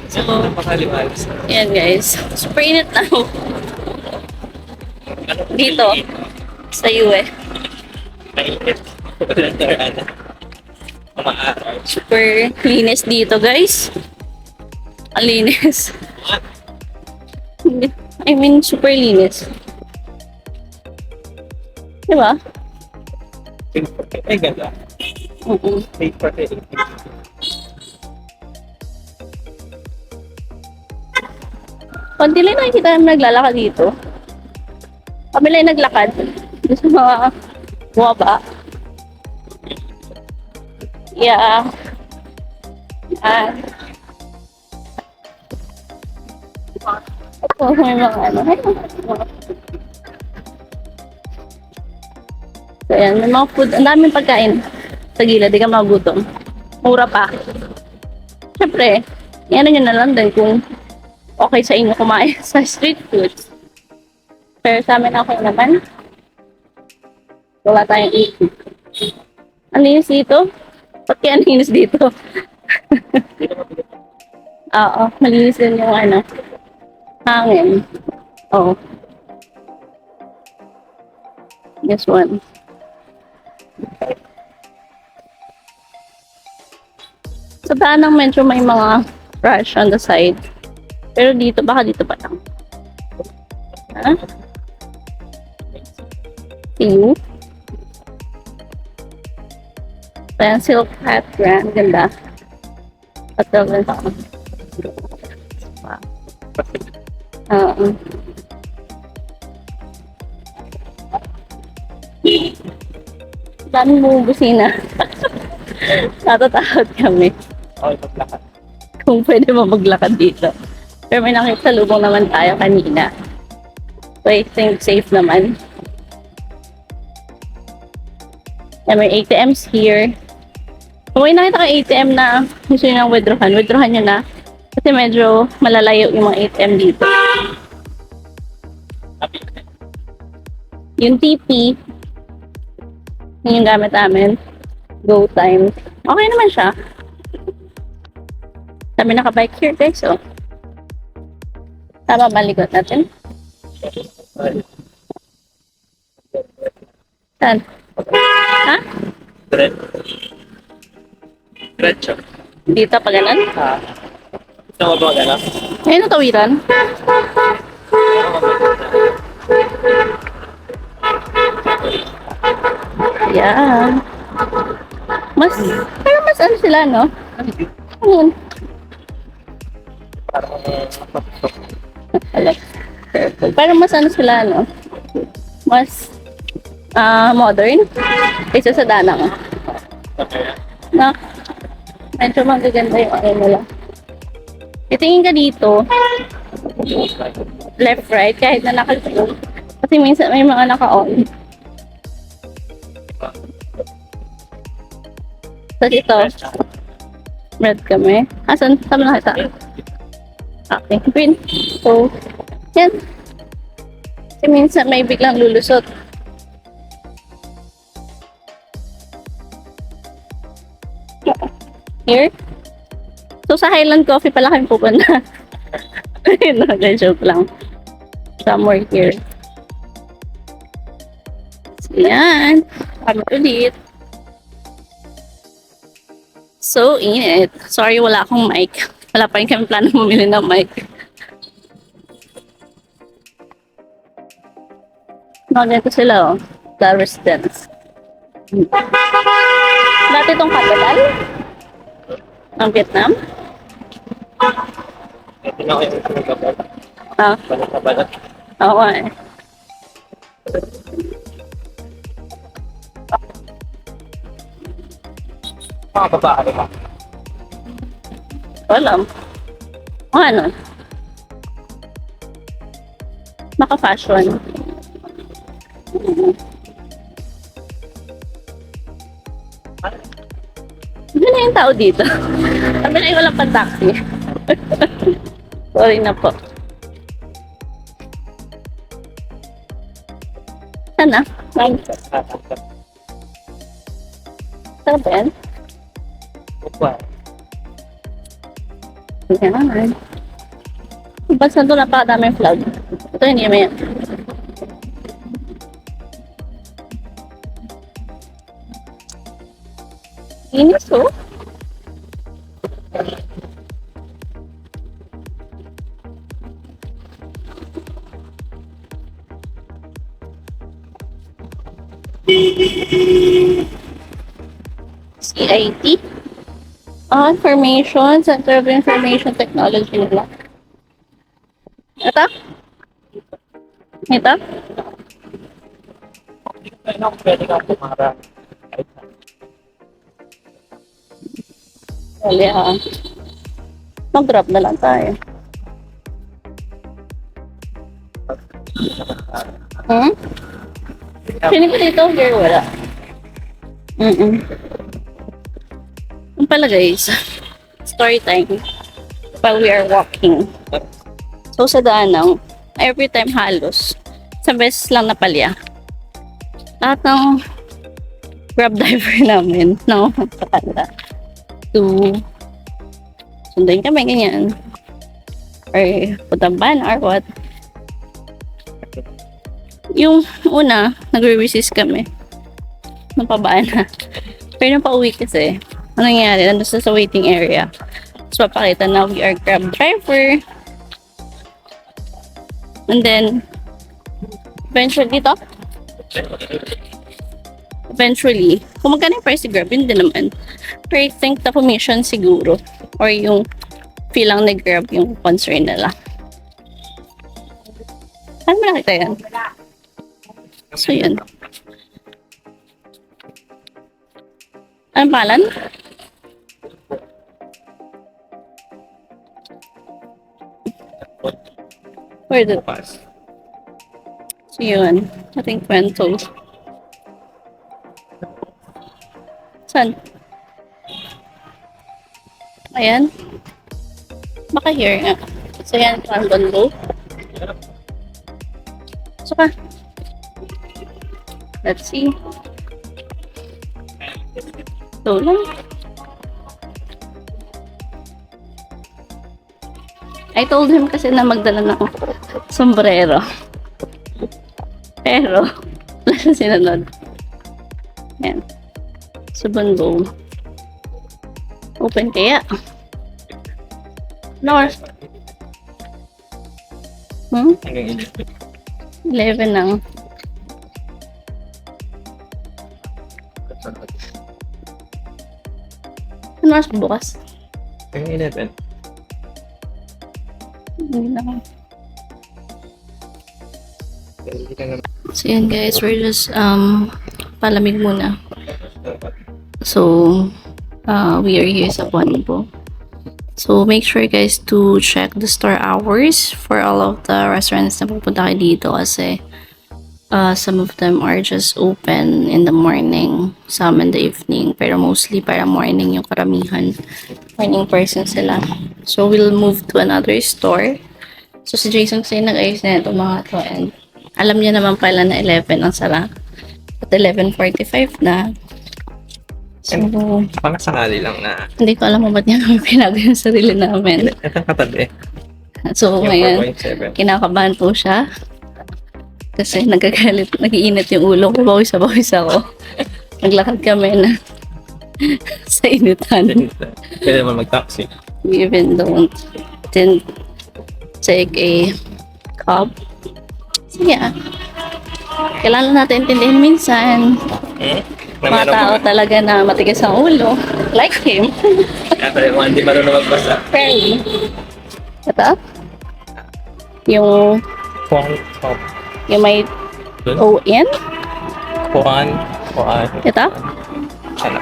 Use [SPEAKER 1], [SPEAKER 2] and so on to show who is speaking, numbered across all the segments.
[SPEAKER 1] So, yan guys. Super init na ako. Dito. Sa UE.
[SPEAKER 2] Mainit. Walang darana. Umaaraw.
[SPEAKER 1] Super linis dito guys. Ang linis. I mean, super linis. Diba?
[SPEAKER 2] Ay, ganda. Wait for the
[SPEAKER 1] Konti lang nakikita namin naglalakad dito. Kami lang naglakad. Gusto mga bumaba. Yeah. Yan. Ito, may mga ano. So, yan. May mga food. Ang daming pagkain sa gilid. Di ka magutom. Mura pa. Siyempre, yan nyo na lang din kung okay sa inyo kumain sa street foods. Pero sa amin okay naman. Wala tayong issue. Ang linis dito? Ba't kaya ang linis dito? Oo, malinis din yung ano, hangin. Oo. This one. Sa daan ng medyo may mga rush on the side. Pero dito, baka dito pa lang. Ha? See you? Ayan, silk hat brand. Ganda. Hotel din ako. Oo. Dami mo busina. Natatakot kami.
[SPEAKER 2] Okay, maglakad.
[SPEAKER 1] Kung pwede mo maglakad dito. Pero may nakisalubong naman tayo kanina. So I think safe naman. And may ATMs here. Kung may nakita kang ATM na gusto nyo ng withdrawan nyo na. Kasi medyo malalayo yung mga ATM dito. Yung TP, yun yung gamit namin. Go time. Okay naman siya. Kami nakabike here guys, oh. Tama ba likod natin? Saan? Ha?
[SPEAKER 2] Diretso.
[SPEAKER 1] Dito pa ganun?
[SPEAKER 2] Gusto mo ba gano'n?
[SPEAKER 1] Ayun ang tawiran. Yeah. Pero mas ano sila, no? Ayun.
[SPEAKER 2] Parang
[SPEAKER 1] Alex. Careful. Pero mas ano sila, no? Mas modern. Kaysa sa Danang.
[SPEAKER 2] okay.
[SPEAKER 1] Na, medyo magaganda yung ano nila. Itingin ka dito, left, right, kahit na naka-close. Kasi minsan may mga naka-on. Tapos ito, red kami. Saan mo nakita? Okay, green. So, yan. Kasi minsan may biglang lulusot. Here. So, sa Highland Coffee pala kami pupunta. No, joke lang. Somewhere here. So, yan. Kami ulit. So, init. Sorry, wala akong mic. Wala pa rin kami plano bumili ng mic. No, dito sila, oh. The Residence. Dati itong capital ng Vietnam.
[SPEAKER 2] Ito na kayo nagkabalat.
[SPEAKER 1] Ah,
[SPEAKER 2] Nagkabalat.
[SPEAKER 1] oo eh.
[SPEAKER 2] Mga babae ba?
[SPEAKER 1] Walam. O ano? Maka-fashion. Hindi na yung tao dito. Sabi na yung walang pan-taxi. Sorry na po. Sana? Sarap ba yan?
[SPEAKER 2] Upa.
[SPEAKER 1] Yan. Basta doon napakadaming flag. Ito hindi naman yan. Inis oh. CIT. Information, Center of Information Technology nila. Ito? Ito?
[SPEAKER 2] Ano kung pwede ka pumara?
[SPEAKER 1] Wala ah. Mag-grab na lang tayo. Hmm? Sino ko dito? Girl, wala. Yung pala guys, story time while we are walking. So sa daan every time halos, sa beses lang napalya. Lahat ng grab driver namin, no, patanda. To sundan kami, ganyan. Or putamban or what. Yung una, nagre-resist kami. Nung pabaan na. Pero nung pauwi kasi, ano nangyari? Nandun sa waiting area. So, papakita na we are grab driver. And then, eventually, kung magkano yung price si Grab, hindi naman. Pero I think the commission siguro, or yung fee lang ni Grab, yung concern nila. Saan mo nakita yan? So, yun. Anong pangalan? Where the
[SPEAKER 2] Pass.
[SPEAKER 1] So, yun. Ating kwento. Saan? Ayan. Baka here nga. So, yan. Random low. So, ka. Let's see. So, lang. I told him kasi na magdala ng sombrero. Pero, wala siya sinunod. Ayan. Subundo. Open kaya? North.
[SPEAKER 2] Hanggang
[SPEAKER 1] 11 lang. Ano oras bukas?
[SPEAKER 2] Hanggang 11.
[SPEAKER 1] Hindi na.
[SPEAKER 2] Hindi ka naman.
[SPEAKER 1] So yan guys, we're just palamig muna. So we are here sa Buanbo. So make sure guys to check the store hours for all of the restaurants na pupunta kayo dito kasi some of them are just open in the morning, some in the evening, pero mostly para morning yung karamihan. Morning person sila. So we'll move to another store. So si Jason kasi nag-ayos na ito mga to, and alam niya naman pala na 11 ang sara. At 11:45 na. So,
[SPEAKER 2] Pangasakali lang na.
[SPEAKER 1] hindi ko alam kung ba't niya naman pinago yung sarili namin.
[SPEAKER 2] Itong katabi.
[SPEAKER 1] So,
[SPEAKER 2] Yung
[SPEAKER 1] ngayon,
[SPEAKER 2] 4.7.
[SPEAKER 1] kinakabahan po siya. Kasi nagagalit, nagiinit yung ulo ko. Bawis ako. Naglakad kami na sa initan.
[SPEAKER 2] Pwede naman mag-taxi.
[SPEAKER 1] We even didn't take a cab. So, yeah. Kailangan natin intindihin minsan. Mga tao talaga na matigas ang ulo. Like him.
[SPEAKER 2] Kaya kung hindi marunong magbasa.
[SPEAKER 1] Fairly. Ito? Yung may O-N?
[SPEAKER 2] Kuan.
[SPEAKER 1] Ito?
[SPEAKER 2] Sana.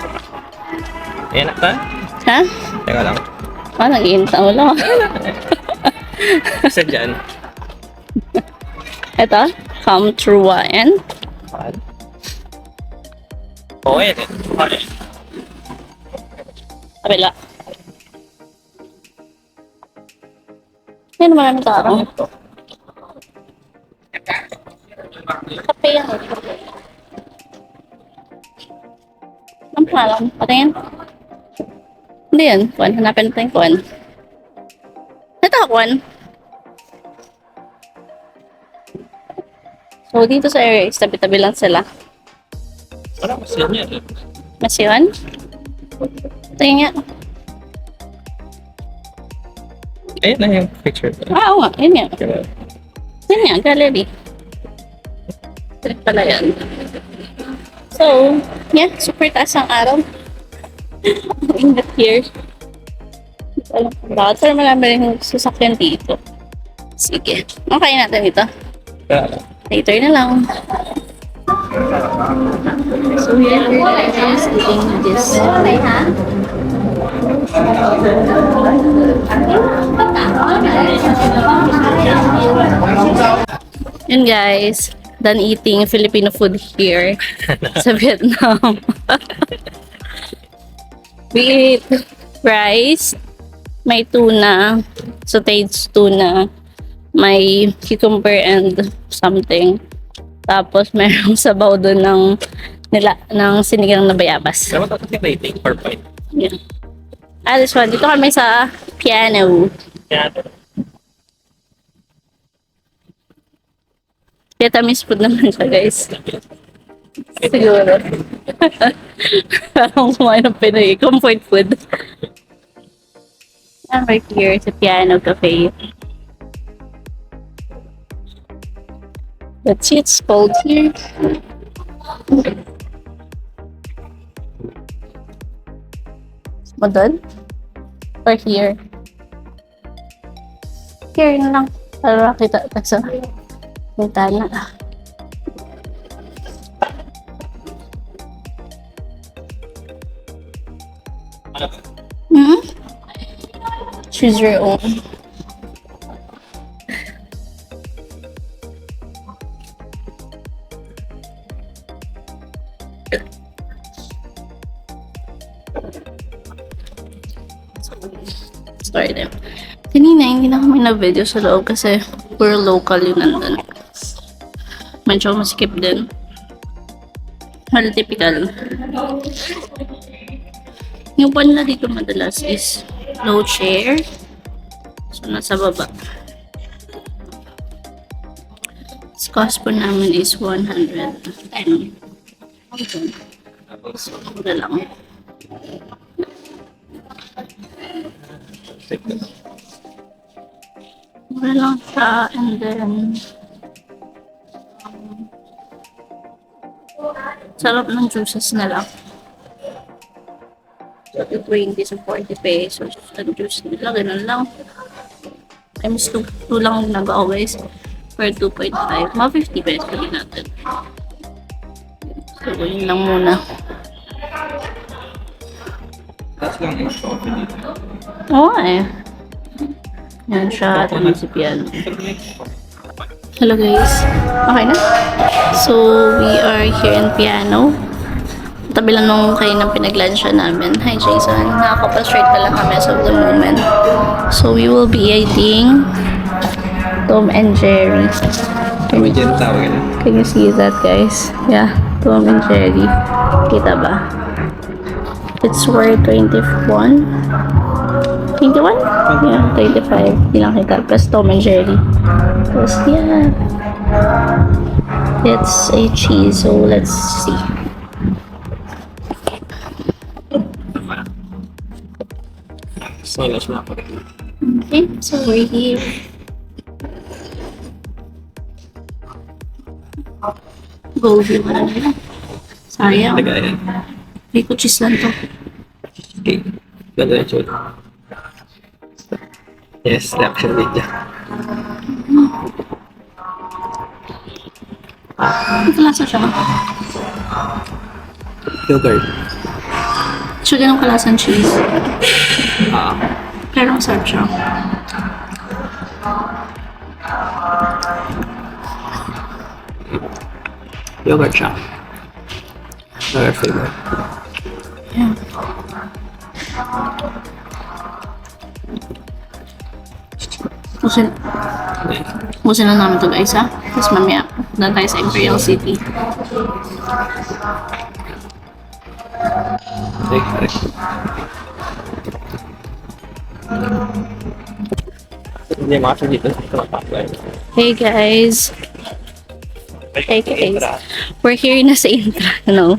[SPEAKER 2] Ayan na.
[SPEAKER 1] Ha?
[SPEAKER 2] Teka lang.
[SPEAKER 1] Nag-iinit ang ulo.
[SPEAKER 2] Isa dyan.
[SPEAKER 1] Ito? Come through N?
[SPEAKER 2] Kuan. Oo, yan eh. Kuan.
[SPEAKER 1] Kabila. Ayun, maraming tao. Kape yan. Ang pangalan? Patingin? Hindi yan. Kuan. Hanapin natin kuan. Kwan. So, dito sa area is tabi-tabi lang sila.
[SPEAKER 2] Parang mas yan yan.
[SPEAKER 1] Mas yun? Tingnan nga.
[SPEAKER 2] Ayun na yung picture.
[SPEAKER 1] Oo nga, yun nga. Yun nga, gallery. Trip pala yan. So, yeah, super taas ang araw. Ingat here. Alam ko ba? Pero marami rin yung sasakyan dito. Sige. Okay natin ito. Later na lang. So, here is eating this. Yun guys, done eating Filipino food here sa Vietnam. We eat rice, may tuna, sauteed tuna, may cucumber and something. Tapos merong sabaw doon ng sinigang na bayabas.
[SPEAKER 2] Pero matatas yung rating per point.
[SPEAKER 1] Yeah. This one, dito kami sa piano.
[SPEAKER 2] Kaya
[SPEAKER 1] Vietnamese food naman siya, guys. Siguro. Parang kumain ng Pinoy. Comfort food. I'm right here sa Piano Cafe. Let's see, it's cold here. Madon? Or here? Here na lang. Para kita sa bintana. Hmm? Choose your own. Sorry din. Kanina, hindi na kami na-video sa loob kasi pure local yun nandun. Medyo maskip din. Well, typical. Yung pan na dito madalas is low chair. So, nasa baba. This cost po namin is 110. So, mura lang. Mura lang siya, and then sarap ng juices nila. 20 to 40 pesos ang juice nila, ganun lang. Times 2 lang nag-o guys. Per 2.5, mga 50 pesos din natin. So, yun lang muna.
[SPEAKER 2] Tapos lang yung coffee dito.
[SPEAKER 1] Oo eh. Yan siya at munisipyan. Hello guys. Okay na? So, we are here in Piano. Tabi lang nung kayo ng pinaglansya namin. Hi Jason. Nakakapal-straight pa lang kami as of the moment. So, we will be eating Tom and Jerry.
[SPEAKER 2] Kami dyan tawag na.
[SPEAKER 1] Can you see that guys? Yeah, Tom and Jerry. Kita ba? It's worth 21? 21? Yeah, 35. Hindi lang kita. Plus Tom and Jerry. Plus, yeah. It's a cheese. So, let's see.
[SPEAKER 2] Smilas na ako.
[SPEAKER 1] Okay, so we're here. Goldie mo na nila. Sayang.
[SPEAKER 2] Lagayan.
[SPEAKER 1] Rico cheese lang to.
[SPEAKER 2] Okay. Ganda yung chod. Yes, reaction video.
[SPEAKER 1] Ito lasa siya.
[SPEAKER 2] Yogurt.
[SPEAKER 1] So, ganun kalasan cheese.
[SPEAKER 2] Ah.
[SPEAKER 1] Pero masarap siya.
[SPEAKER 2] Yogurt siya. Yogurt flavor.
[SPEAKER 1] Yeah. Usin na namin ito guys ha. Tapos mamaya, doon tayo sa Imperial City.
[SPEAKER 2] Hindi makasya dito sa Tapaklan.
[SPEAKER 1] Hey guys. Hey guys. We're here na sa Intra, no?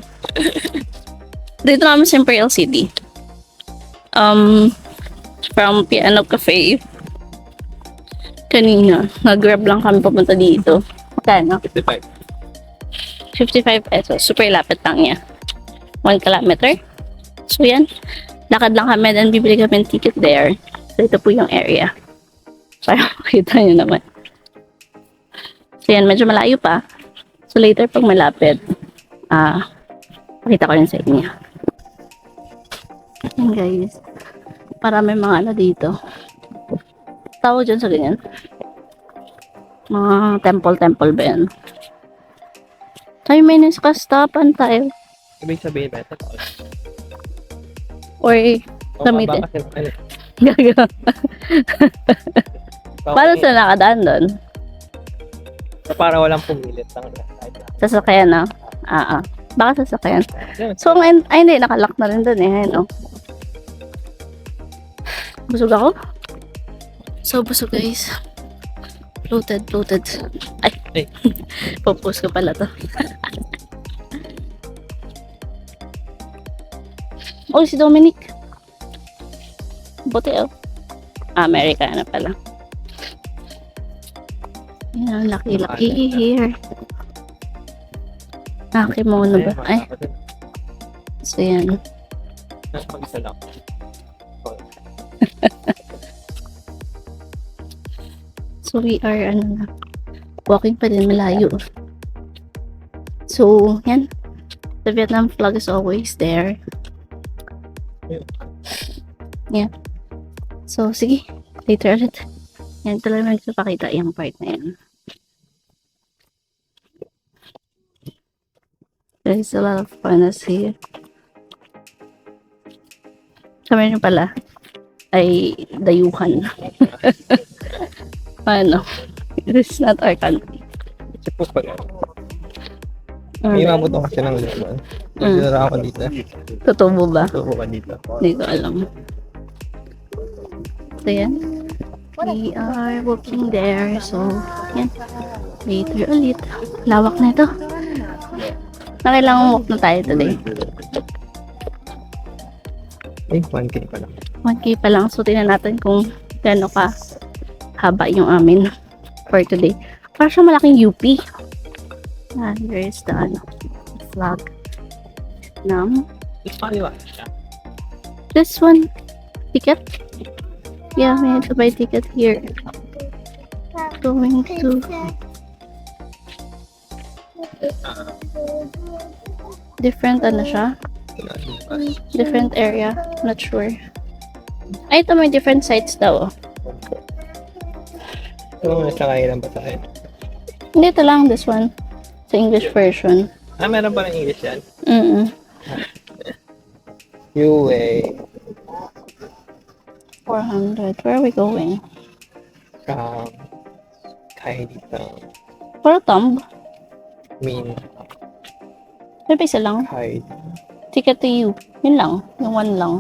[SPEAKER 1] Dito namin sa Imperial City. From Piano Cafe. Kanina, nag-grab lang kami papunta dito. Magkano?
[SPEAKER 2] 55.
[SPEAKER 1] 55 pesos. Super lapit lang niya. 1 kilometer. So yan. Lakad lang kami, then bibili kami ng ticket there. So ito po yung area. Para makita nyo naman. So yan, medyo malayo pa. So later pag malapit, pakita ko rin sa inyo. Yan guys. Marami mga ano dito. Tawag dyan sa ganyan. Mga temple ba yan? 5 minutes ka, stopan tayo.
[SPEAKER 2] Ibig sabihin ba ito?
[SPEAKER 1] Or gamitin.
[SPEAKER 2] Kasi ano,
[SPEAKER 1] Gaga. Paano sila nakadaan doon?
[SPEAKER 2] para walang pumilit lang.
[SPEAKER 1] Sasakyan na? Baka sasakyan. So, hindi, nakalock na rin doon eh. Ayun, oh. Busog ako? So, busog guys. Bloated. Ay. Popost ko pala to. Oh, si Dominic. Buti oh. Americana pala. Yan, laki here. Kimono ba? Ay. So, yan.
[SPEAKER 2] Mag-isa lang.
[SPEAKER 1] So, we are, walking pa din malayo. So, yan. The Vietnam flag is always there. Yeah. So, sige. Later ulit. Yan, talaga magpapakita yung part na yan. There's a lot of funness here. Sabi niyo pala, ay dayuhan. Paano? This is not our country.
[SPEAKER 2] Kasi po pag may mabuto kasi ng lemon. Nagdara ako dito.
[SPEAKER 1] Totoo mo ba?
[SPEAKER 2] Totoo ka dito.
[SPEAKER 1] Hindi ko alam. So, yan. We are walking there. So, yan. Later ulit. Lawak na ito. Nakailangan walk na tayo today.
[SPEAKER 2] Ay, 1K pa lang.
[SPEAKER 1] 1K pa lang. So, tingnan natin kung gano'n ka haba yung amin for today. Parang siya malaking UP. There is the flag.
[SPEAKER 2] It's funny ba?
[SPEAKER 1] This one, ticket? Yeah, we need to buy ticket here. Going to different siya? Different area. Not sure. Ay, ito may different sites daw.
[SPEAKER 2] Ito mo nasa kailan ba sa akin?
[SPEAKER 1] Hindi, ito lang. This one. Sa English version.
[SPEAKER 2] Meron pa ng English yan? UA
[SPEAKER 1] 400. Where are we going?
[SPEAKER 2] from kahit dito.
[SPEAKER 1] For a thumb.
[SPEAKER 2] Mean
[SPEAKER 1] May isa lang.
[SPEAKER 2] kahit.
[SPEAKER 1] Ticket to you. Yun lang. Yung one lang.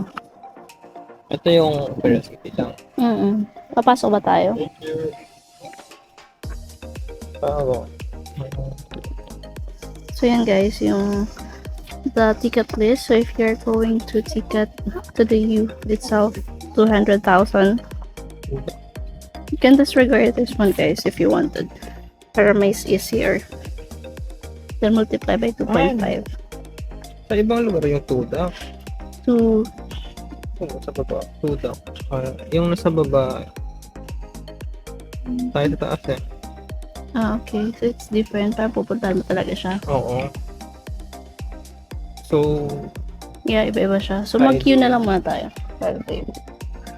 [SPEAKER 2] Ito yung curiosity lang.
[SPEAKER 1] Papasok ba tayo?
[SPEAKER 2] Oo.
[SPEAKER 1] So yan guys, yung the ticket list. So if you're going to ticket to the U itself, 200,000. You can disregard this one guys if you wanted. Para mais easier. Then multiply by 2.5.
[SPEAKER 2] Sa ibang lugar yung 2 daw.
[SPEAKER 1] To
[SPEAKER 2] Yung sa baba, 2 daw. Yung nasa baba, tayo sa taas eh.
[SPEAKER 1] okay. So it's different. Para pupuntahan mo talaga siya.
[SPEAKER 2] Oo. So,
[SPEAKER 1] Yeah, iba-iba siya. So mag-queue na lang muna tayo. Para tayo.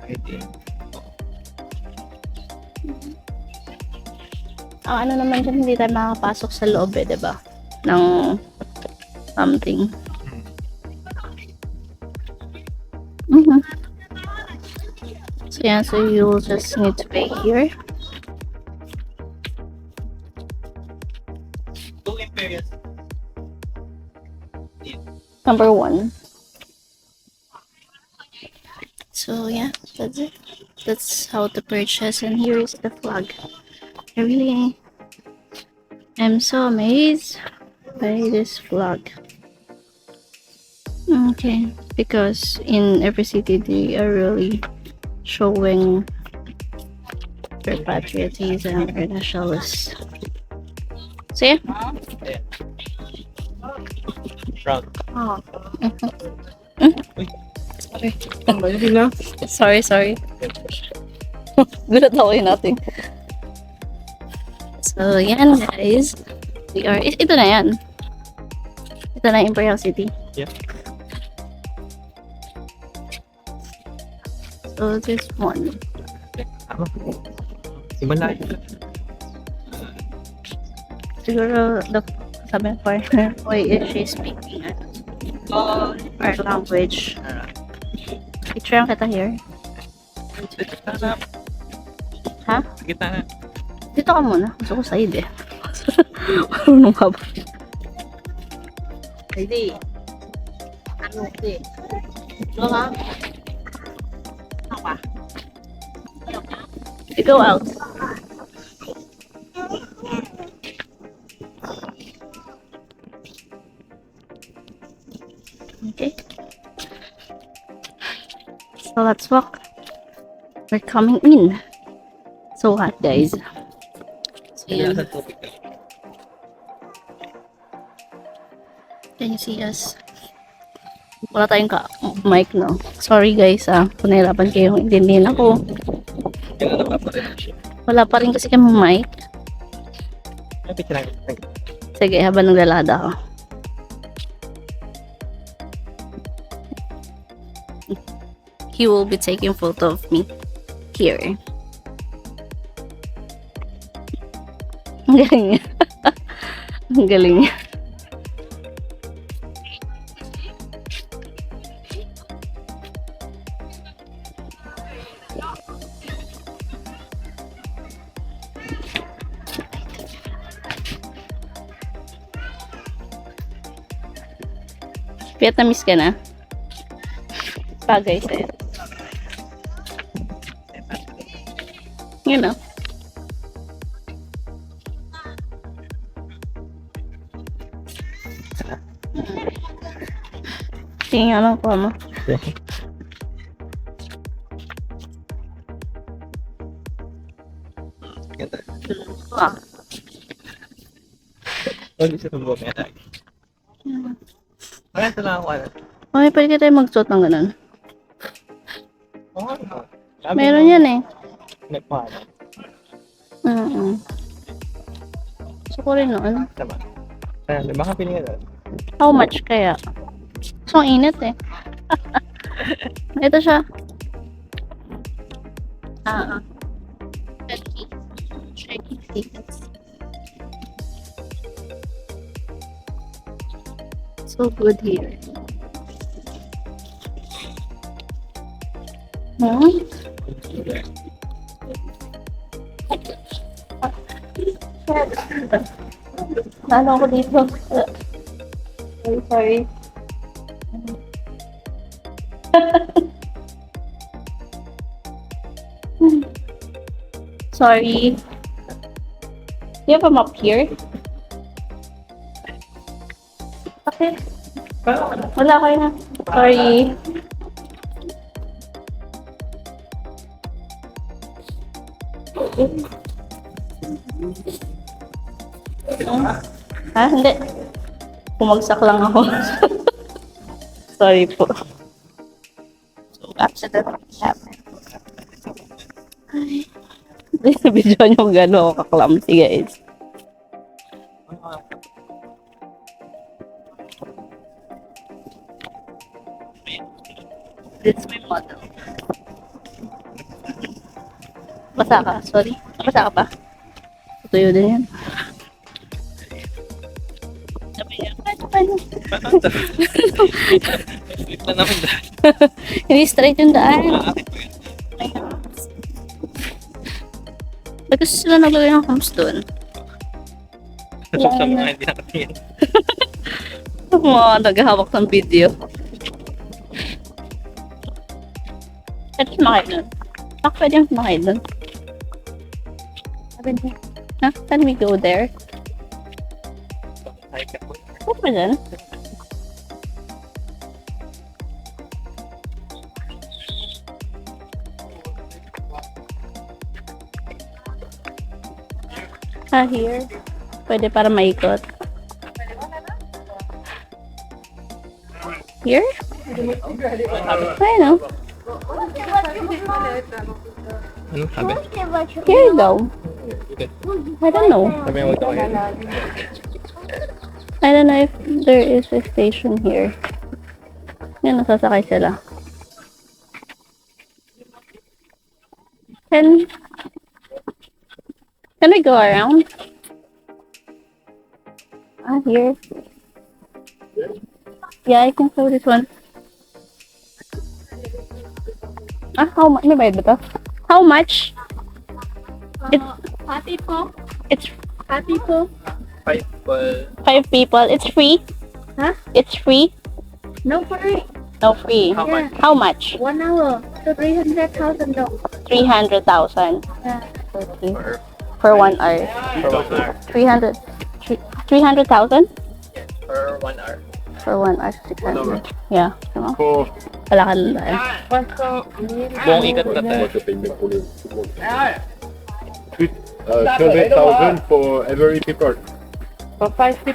[SPEAKER 2] I think.
[SPEAKER 1] Ang ano naman dyan, hindi tayo makakapasok sa loob eh, diba? Ng something. So yeah, so you'll just need to pay here. Number 1. So yeah, that's it. That's how to purchase, and here is the flag. I really am so amazed by this flag. Okay, because in every city they are really showing their patriotism or nationalists. See?
[SPEAKER 2] Proud.
[SPEAKER 1] Oh.
[SPEAKER 2] Hindi na.
[SPEAKER 1] Sorry. Gulat ako yun natin. So, yan guys. We are, ito na yan. Ito na Imperial City.
[SPEAKER 2] Yeah.
[SPEAKER 1] So, this one.
[SPEAKER 2] Ano? Iba na.
[SPEAKER 1] Siguro, sabi ng partner, why is she speaking our language? Picture kita here. Ha?
[SPEAKER 2] Kita na.
[SPEAKER 1] Dito ka muna. Gusto ko side eh. Marunong ka ba?
[SPEAKER 3] Hindi. Ano kasi? Ano ka? Ano ka?
[SPEAKER 1] You go out. Okay. So let's walk. We're coming in. So hot, guys. So
[SPEAKER 2] Yan
[SPEAKER 1] yan.
[SPEAKER 2] sa topic.
[SPEAKER 1] Can you see us? Wala tayong mic, no? Sorry, guys, kung nahirapan kayo, intindihin ako.
[SPEAKER 2] Yan na napaparin siya.
[SPEAKER 1] Wala pa rin kasi kami mic.
[SPEAKER 2] Kapit lang.
[SPEAKER 1] Sige, habang naglalada ako. He will be taking photo of me here. Ang galing niya. Ang galing niya. Vietnamese ka na? Bagay sa'yo. Yun know. Tingnan lang ko mo.
[SPEAKER 2] Ganda.
[SPEAKER 1] Ah.
[SPEAKER 2] Oh, di siya tumbo kaya lagi. Ito lang ako.
[SPEAKER 1] Okay, pwede tayo magsuot ng ganun.
[SPEAKER 2] Oo.
[SPEAKER 1] Meron yan eh.
[SPEAKER 2] May paano.
[SPEAKER 1] Gusto ko rin noon.
[SPEAKER 2] Tama. Ayan, baka piling ka doon.
[SPEAKER 1] How much kaya? So, ang init eh. Ito siya. Turkey tickets. So good here. Ano ako dito? Sorry. Sorry. Do you have a map here? Okay. Wala kayo na. Sorry. Ha? Hindi. Pumagsak lang ako. Sorry po. So, accident happened. Ay. Video nyo kung gano'n ako ka-clumsy, guys. This is my model. Basa ka, sorry. Basa ka pa. Tutuyo din yan. Sabi niya, paano?
[SPEAKER 2] Flip na naman dahil.
[SPEAKER 1] Hindi straight yung daan. Ba't kasi sila naglagay ng humps doon?
[SPEAKER 2] Sa mga hindi nakatingin.
[SPEAKER 1] Mga naghahawak ng video. Pwede sumakay nun. Baka pwede sumakay dun. Huh? Can we go there? Huwag pa dyan. Here. Pwede para maikot. Here? I know.
[SPEAKER 2] Ano sabi?
[SPEAKER 1] Here daw. I don't know.
[SPEAKER 2] Sabi mo ito kayo.
[SPEAKER 1] I don't know if there is a station here. Yan, nasasakay sila. Can we go around? Here. Yeah, I can show this one. How much? May bayad ba to? How much? It's
[SPEAKER 3] Party po.
[SPEAKER 1] it's
[SPEAKER 3] Party po.
[SPEAKER 1] 5 people. It's free.
[SPEAKER 3] Huh?
[SPEAKER 1] It's free.
[SPEAKER 3] No free.
[SPEAKER 1] No free.
[SPEAKER 2] How much?
[SPEAKER 1] How much?
[SPEAKER 3] 1 hour. So 300,000 dong.
[SPEAKER 1] 300,000.
[SPEAKER 3] Yeah.
[SPEAKER 1] Okay. For 1 hour.
[SPEAKER 2] For 1 hour.
[SPEAKER 1] 300,000
[SPEAKER 2] For 1 hour.
[SPEAKER 1] for 1 hour. 600. Yeah. Tama.
[SPEAKER 4] For
[SPEAKER 1] Wala ka lang tayo.
[SPEAKER 2] Buong ikot na tayo.
[SPEAKER 4] 200,000 for every people.
[SPEAKER 2] For 5.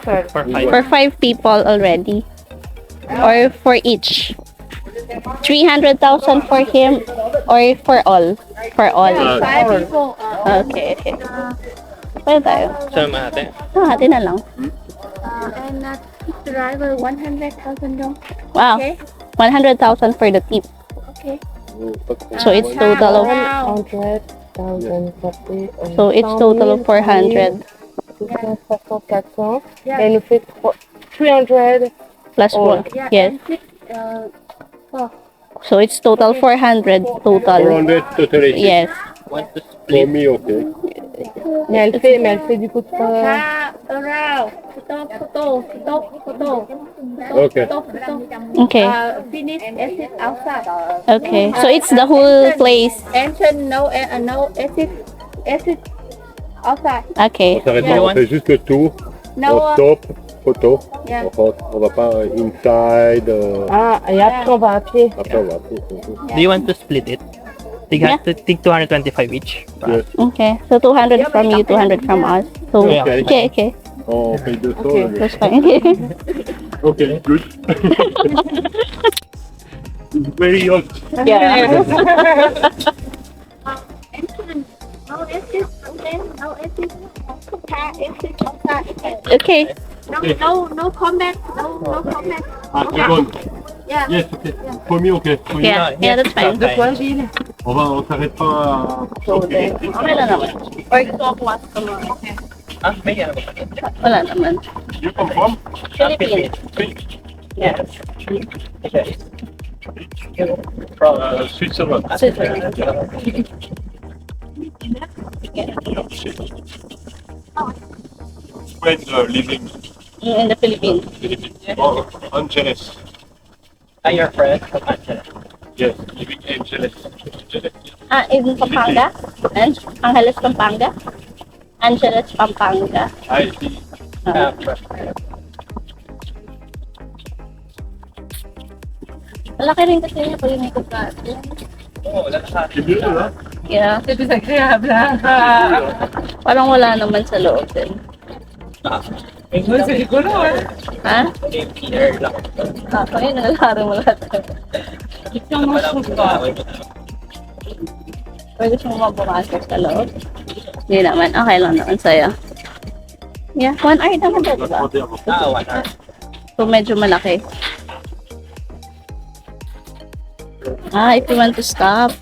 [SPEAKER 1] For 5 people already. Or for each. 300,000 for him or for all? For all.
[SPEAKER 3] 5 people.
[SPEAKER 1] Okay, okay. Pwede tayo.
[SPEAKER 2] Saan natin?
[SPEAKER 1] Hati na lang.
[SPEAKER 3] And driver 100,000 dong.
[SPEAKER 1] Wow.
[SPEAKER 3] Okay.
[SPEAKER 1] 100,000 for the tip.
[SPEAKER 3] Okay.
[SPEAKER 1] So it's total of
[SPEAKER 3] Wow.
[SPEAKER 5] 100,000
[SPEAKER 1] so it's total of 400
[SPEAKER 5] 400,
[SPEAKER 3] Yeah.
[SPEAKER 5] et nous fait 300.
[SPEAKER 1] plus
[SPEAKER 5] Oh.
[SPEAKER 1] 1.
[SPEAKER 3] Yeah.
[SPEAKER 1] Yes.
[SPEAKER 3] And six,
[SPEAKER 1] So it's total 400 total.
[SPEAKER 4] 400 totally.
[SPEAKER 1] Yes.
[SPEAKER 2] Want to
[SPEAKER 4] For
[SPEAKER 2] split?
[SPEAKER 4] me, okay.
[SPEAKER 5] Mais elle fait du coup de
[SPEAKER 3] around. Stop.
[SPEAKER 4] Okay.
[SPEAKER 3] Stop.
[SPEAKER 1] Okay.
[SPEAKER 3] Finish exit outside.
[SPEAKER 1] Okay. So it's the whole place.
[SPEAKER 3] Entrance no exit outside.
[SPEAKER 1] Okay.
[SPEAKER 4] On s'arrête
[SPEAKER 2] Yeah.
[SPEAKER 4] pas, on fait juste le tour.
[SPEAKER 3] No.
[SPEAKER 4] On stop, photo.
[SPEAKER 3] Yeah.
[SPEAKER 4] On rentre. On va pas inside.
[SPEAKER 5] Ah, et après on va à pied.
[SPEAKER 4] Après, on va après.
[SPEAKER 2] Do you want to split it? Take 225 each.
[SPEAKER 4] Yes.
[SPEAKER 1] Okay. So 200 from you, 200 from us. So
[SPEAKER 2] Yeah.
[SPEAKER 1] okay, okay.
[SPEAKER 4] On paye 200.
[SPEAKER 5] Okay.
[SPEAKER 1] That's fine.
[SPEAKER 4] Okay, good. Very hot.
[SPEAKER 1] Yeah.
[SPEAKER 3] Entrance. No exit. No exit. Exit outside.
[SPEAKER 1] Okay.
[SPEAKER 3] No comment. No comment.
[SPEAKER 4] Ah, c'est bon.
[SPEAKER 3] Yeah.
[SPEAKER 4] Yes, okay. For me, okay. For you.
[SPEAKER 1] Yeah. Yeah, that's fine.
[SPEAKER 4] On s'arrête pas.
[SPEAKER 1] Okay lang naman. Or gusto ko pumasok ka mga.
[SPEAKER 2] Ah, may ano ba?
[SPEAKER 1] Wala naman.
[SPEAKER 4] You come from?
[SPEAKER 1] Philippines. Yes.
[SPEAKER 2] Okay. From
[SPEAKER 4] Switzerland.
[SPEAKER 1] Switzerland.
[SPEAKER 4] When living
[SPEAKER 1] In the Philippines.
[SPEAKER 4] Philippines. Oh, Angeles.
[SPEAKER 2] your friend from Manchester.
[SPEAKER 4] Yes, living Angeles.
[SPEAKER 1] In Pampanga? Angeles, Pampanga? Angeles, Pampanga.
[SPEAKER 4] I see.
[SPEAKER 1] Malaki rin kasi niya pag yung ikot ka.
[SPEAKER 2] Oh, lahat.
[SPEAKER 4] C'est mieux là.
[SPEAKER 1] Yeah. Parang wala naman sa loob din. Ha?
[SPEAKER 2] Peter lang.
[SPEAKER 1] Kaya nalalari mo lahat. Pwede siyang mabukasan sa loob. Hindi naman. Okay lang naman sa'yo. Yeah, 1 hour naman to, diba?
[SPEAKER 2] 1 hour.
[SPEAKER 1] So, medyo malaki. If you want to stop.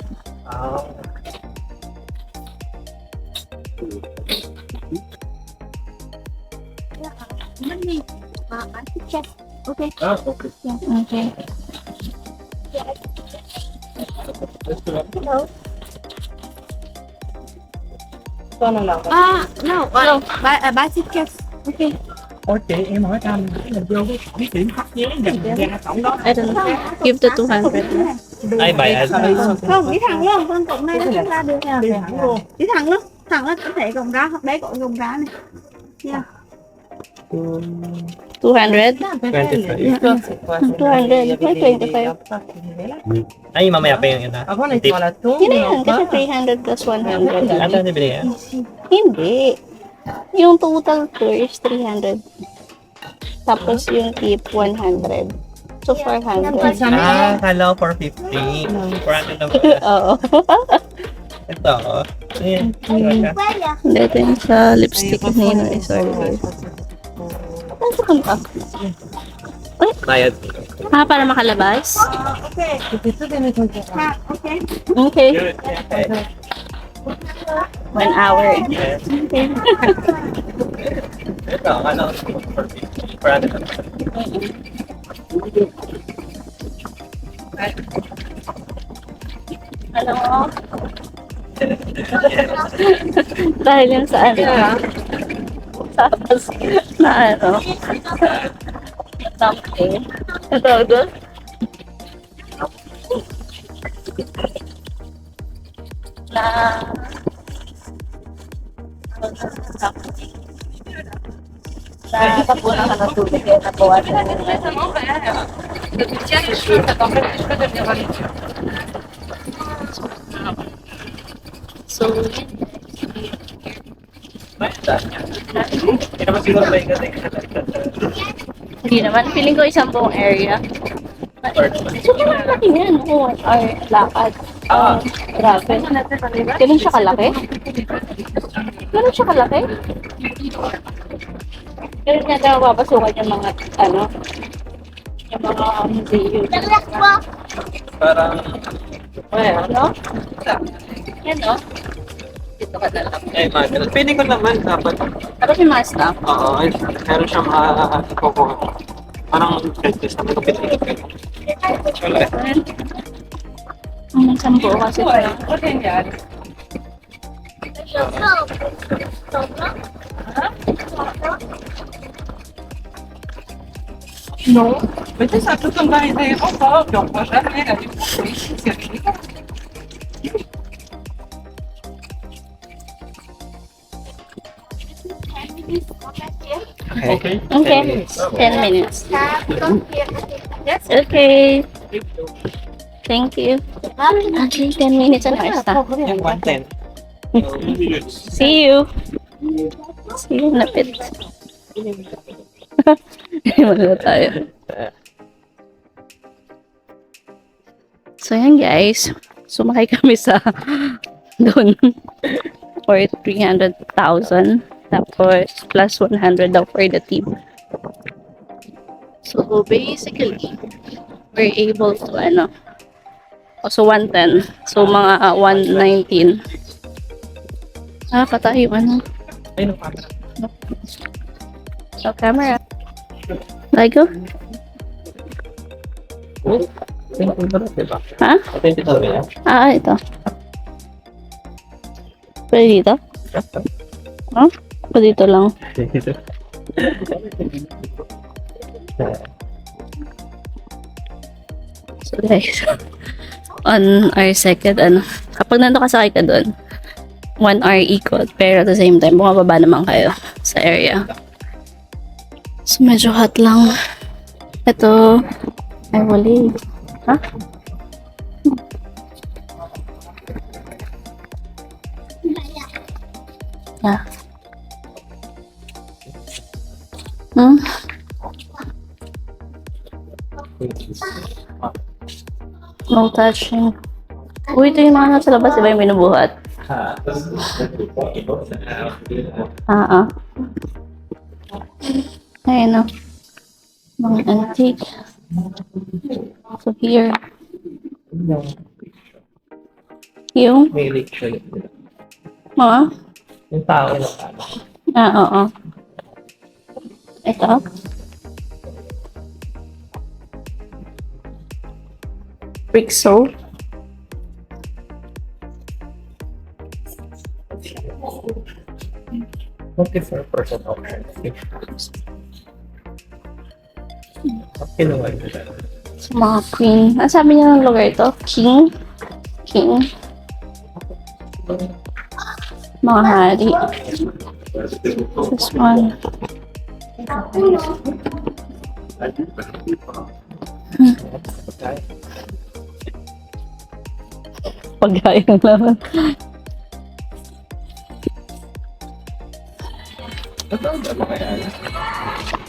[SPEAKER 3] Okay.
[SPEAKER 4] Ah, okay.
[SPEAKER 1] Okay.
[SPEAKER 3] No. Buy tickets. Okay.
[SPEAKER 1] I don't know. Give the 200 na.
[SPEAKER 2] Ay, bayad.
[SPEAKER 3] Không, đi thẳng luôn, con cổng này nó không ra được. Đi thẳng luôn có thể cổng ra hoặc đấy cổng cổng ra này. Yeah.
[SPEAKER 1] 200?
[SPEAKER 2] 25.
[SPEAKER 1] 200, may 25.
[SPEAKER 2] Ay, mamaya pa yung ina. Tip.
[SPEAKER 1] Yun na yan, kasi 300 plus 100.
[SPEAKER 2] Ano na binigay?
[SPEAKER 1] Hindi. Yung total tour is 300. Tapos yung tip, 100. So, 400.
[SPEAKER 2] Ah, kala ko 450. 400 na ba?
[SPEAKER 1] Oo.
[SPEAKER 2] Ito. Ayan.
[SPEAKER 1] Hindi, ito yung sa lipstick ni Resort. Ano sa kanta?
[SPEAKER 2] Bayad.
[SPEAKER 1] Ah, para makalabas?
[SPEAKER 3] Okay. Ha, okay.
[SPEAKER 1] Okay.
[SPEAKER 2] Okay.
[SPEAKER 1] 1 hour.
[SPEAKER 2] Yes. Ito, ano? 450. 400.
[SPEAKER 1] Alam mo? Dahil yan sa ano? Tapos, na ano? Something. Ito, ito. Na... Tapunan ka ng tubig kaya nabawasan mo na. So,
[SPEAKER 2] Hindi naman siguro ba yung gating?
[SPEAKER 1] hindi naman. Feeling ko isang buong area. Sobrang laki yan. Oo, 1 hour lakad. Grabe. Ganun siya kalaki? Ganun siya kalaki? Ganun nga daw papasukan yung mga, ano, yung mga museum.
[SPEAKER 2] Parang,
[SPEAKER 1] Ano? Yan, no? Dito ka na lang.
[SPEAKER 2] eh, man. Pwede ko naman dapat.
[SPEAKER 1] Tapos yung mga staff.
[SPEAKER 2] Oo, ay, meron siyang kukuha. Parang breakfast naman kung pinili ko. Wala.
[SPEAKER 1] Ang sampo kasi parang.
[SPEAKER 5] Non, mais tu sais, ça peut tomber dans les aéroports, puis on voit jamais la vie pour ici, c'est ridicule.
[SPEAKER 2] Okay.
[SPEAKER 1] Okay. 10 minutes.
[SPEAKER 3] Come here. Yes.
[SPEAKER 1] Okay. Thank you. Okay, 10 minutes and our stop.
[SPEAKER 2] Yung 110.
[SPEAKER 1] See you. See you in a bit. Wala tayo. So yan guys. Sumakay kami sa doon for 300,000. Tapos plus 100 daw for the team. So basically, we're able to ano. So 110. So mga 119. Ah, patay yung ano.
[SPEAKER 2] Ay, no, camera.
[SPEAKER 1] So camera. Lego?
[SPEAKER 2] Oh, ito ba, diba?
[SPEAKER 1] Ha?
[SPEAKER 2] Ito ba yan?
[SPEAKER 1] Ah, ito. Pwede dito? Huh? Pwede dito lang. So guys, on our second, ano, kapag nandun kasakay ka doon, 1 hour ikot, pero at the same time, bumababa naman kayo sa area. So medyo hot lang. Ito, ay wali. Ha? Yeah. Hmm? No touching. Uy, ito yung mga nasa labas, iba yung binubuhat. Ah. Ayan o. Mga antique. So here. Yung
[SPEAKER 2] May lecture.
[SPEAKER 1] mga.
[SPEAKER 2] Yung tao lang ano.
[SPEAKER 1] Ah, oo. Ito. Brick soul.
[SPEAKER 2] Okay for a person option. Okay naman.
[SPEAKER 1] Sa mga queen. Ano sabi niya ng lugar ito? King? King? Mga hari. This one. Pagkain naman.
[SPEAKER 2] Ano kaya?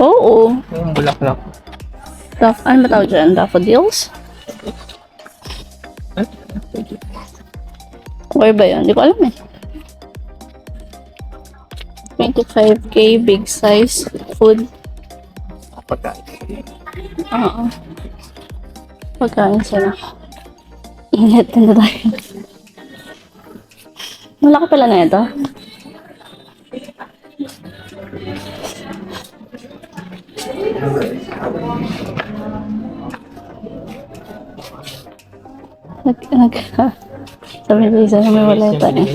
[SPEAKER 1] Oo.
[SPEAKER 2] Yung bulaklak.
[SPEAKER 1] Ano ba tawag dyan? Daffodils? Or ba yun? Hindi ko alam eh. 25k big size food.
[SPEAKER 2] Pagkain.
[SPEAKER 1] Oo. Pagkain sila. Ingat na tayo. Malaki pala na ito. Sabi ni Lisa na may wala ito eh.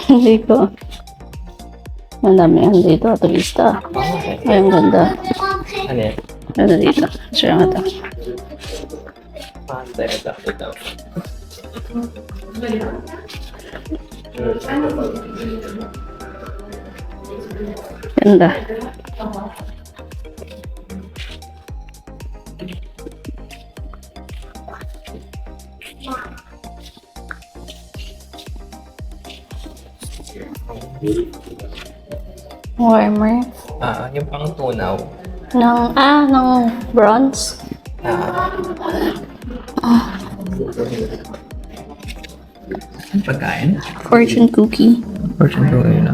[SPEAKER 1] Hindi ko. Ang dami yan dito. Turista. Ay, ang ganda.
[SPEAKER 2] Ano yan?
[SPEAKER 1] Ganda dito. Sure nga ito.
[SPEAKER 2] Pantay at ito.
[SPEAKER 1] Ganda. Warmer.
[SPEAKER 2] Yung pang tunaw.
[SPEAKER 1] Ng bronze.
[SPEAKER 2] Ang pagkain?
[SPEAKER 1] Fortune cookie.
[SPEAKER 2] Fortune cookie na.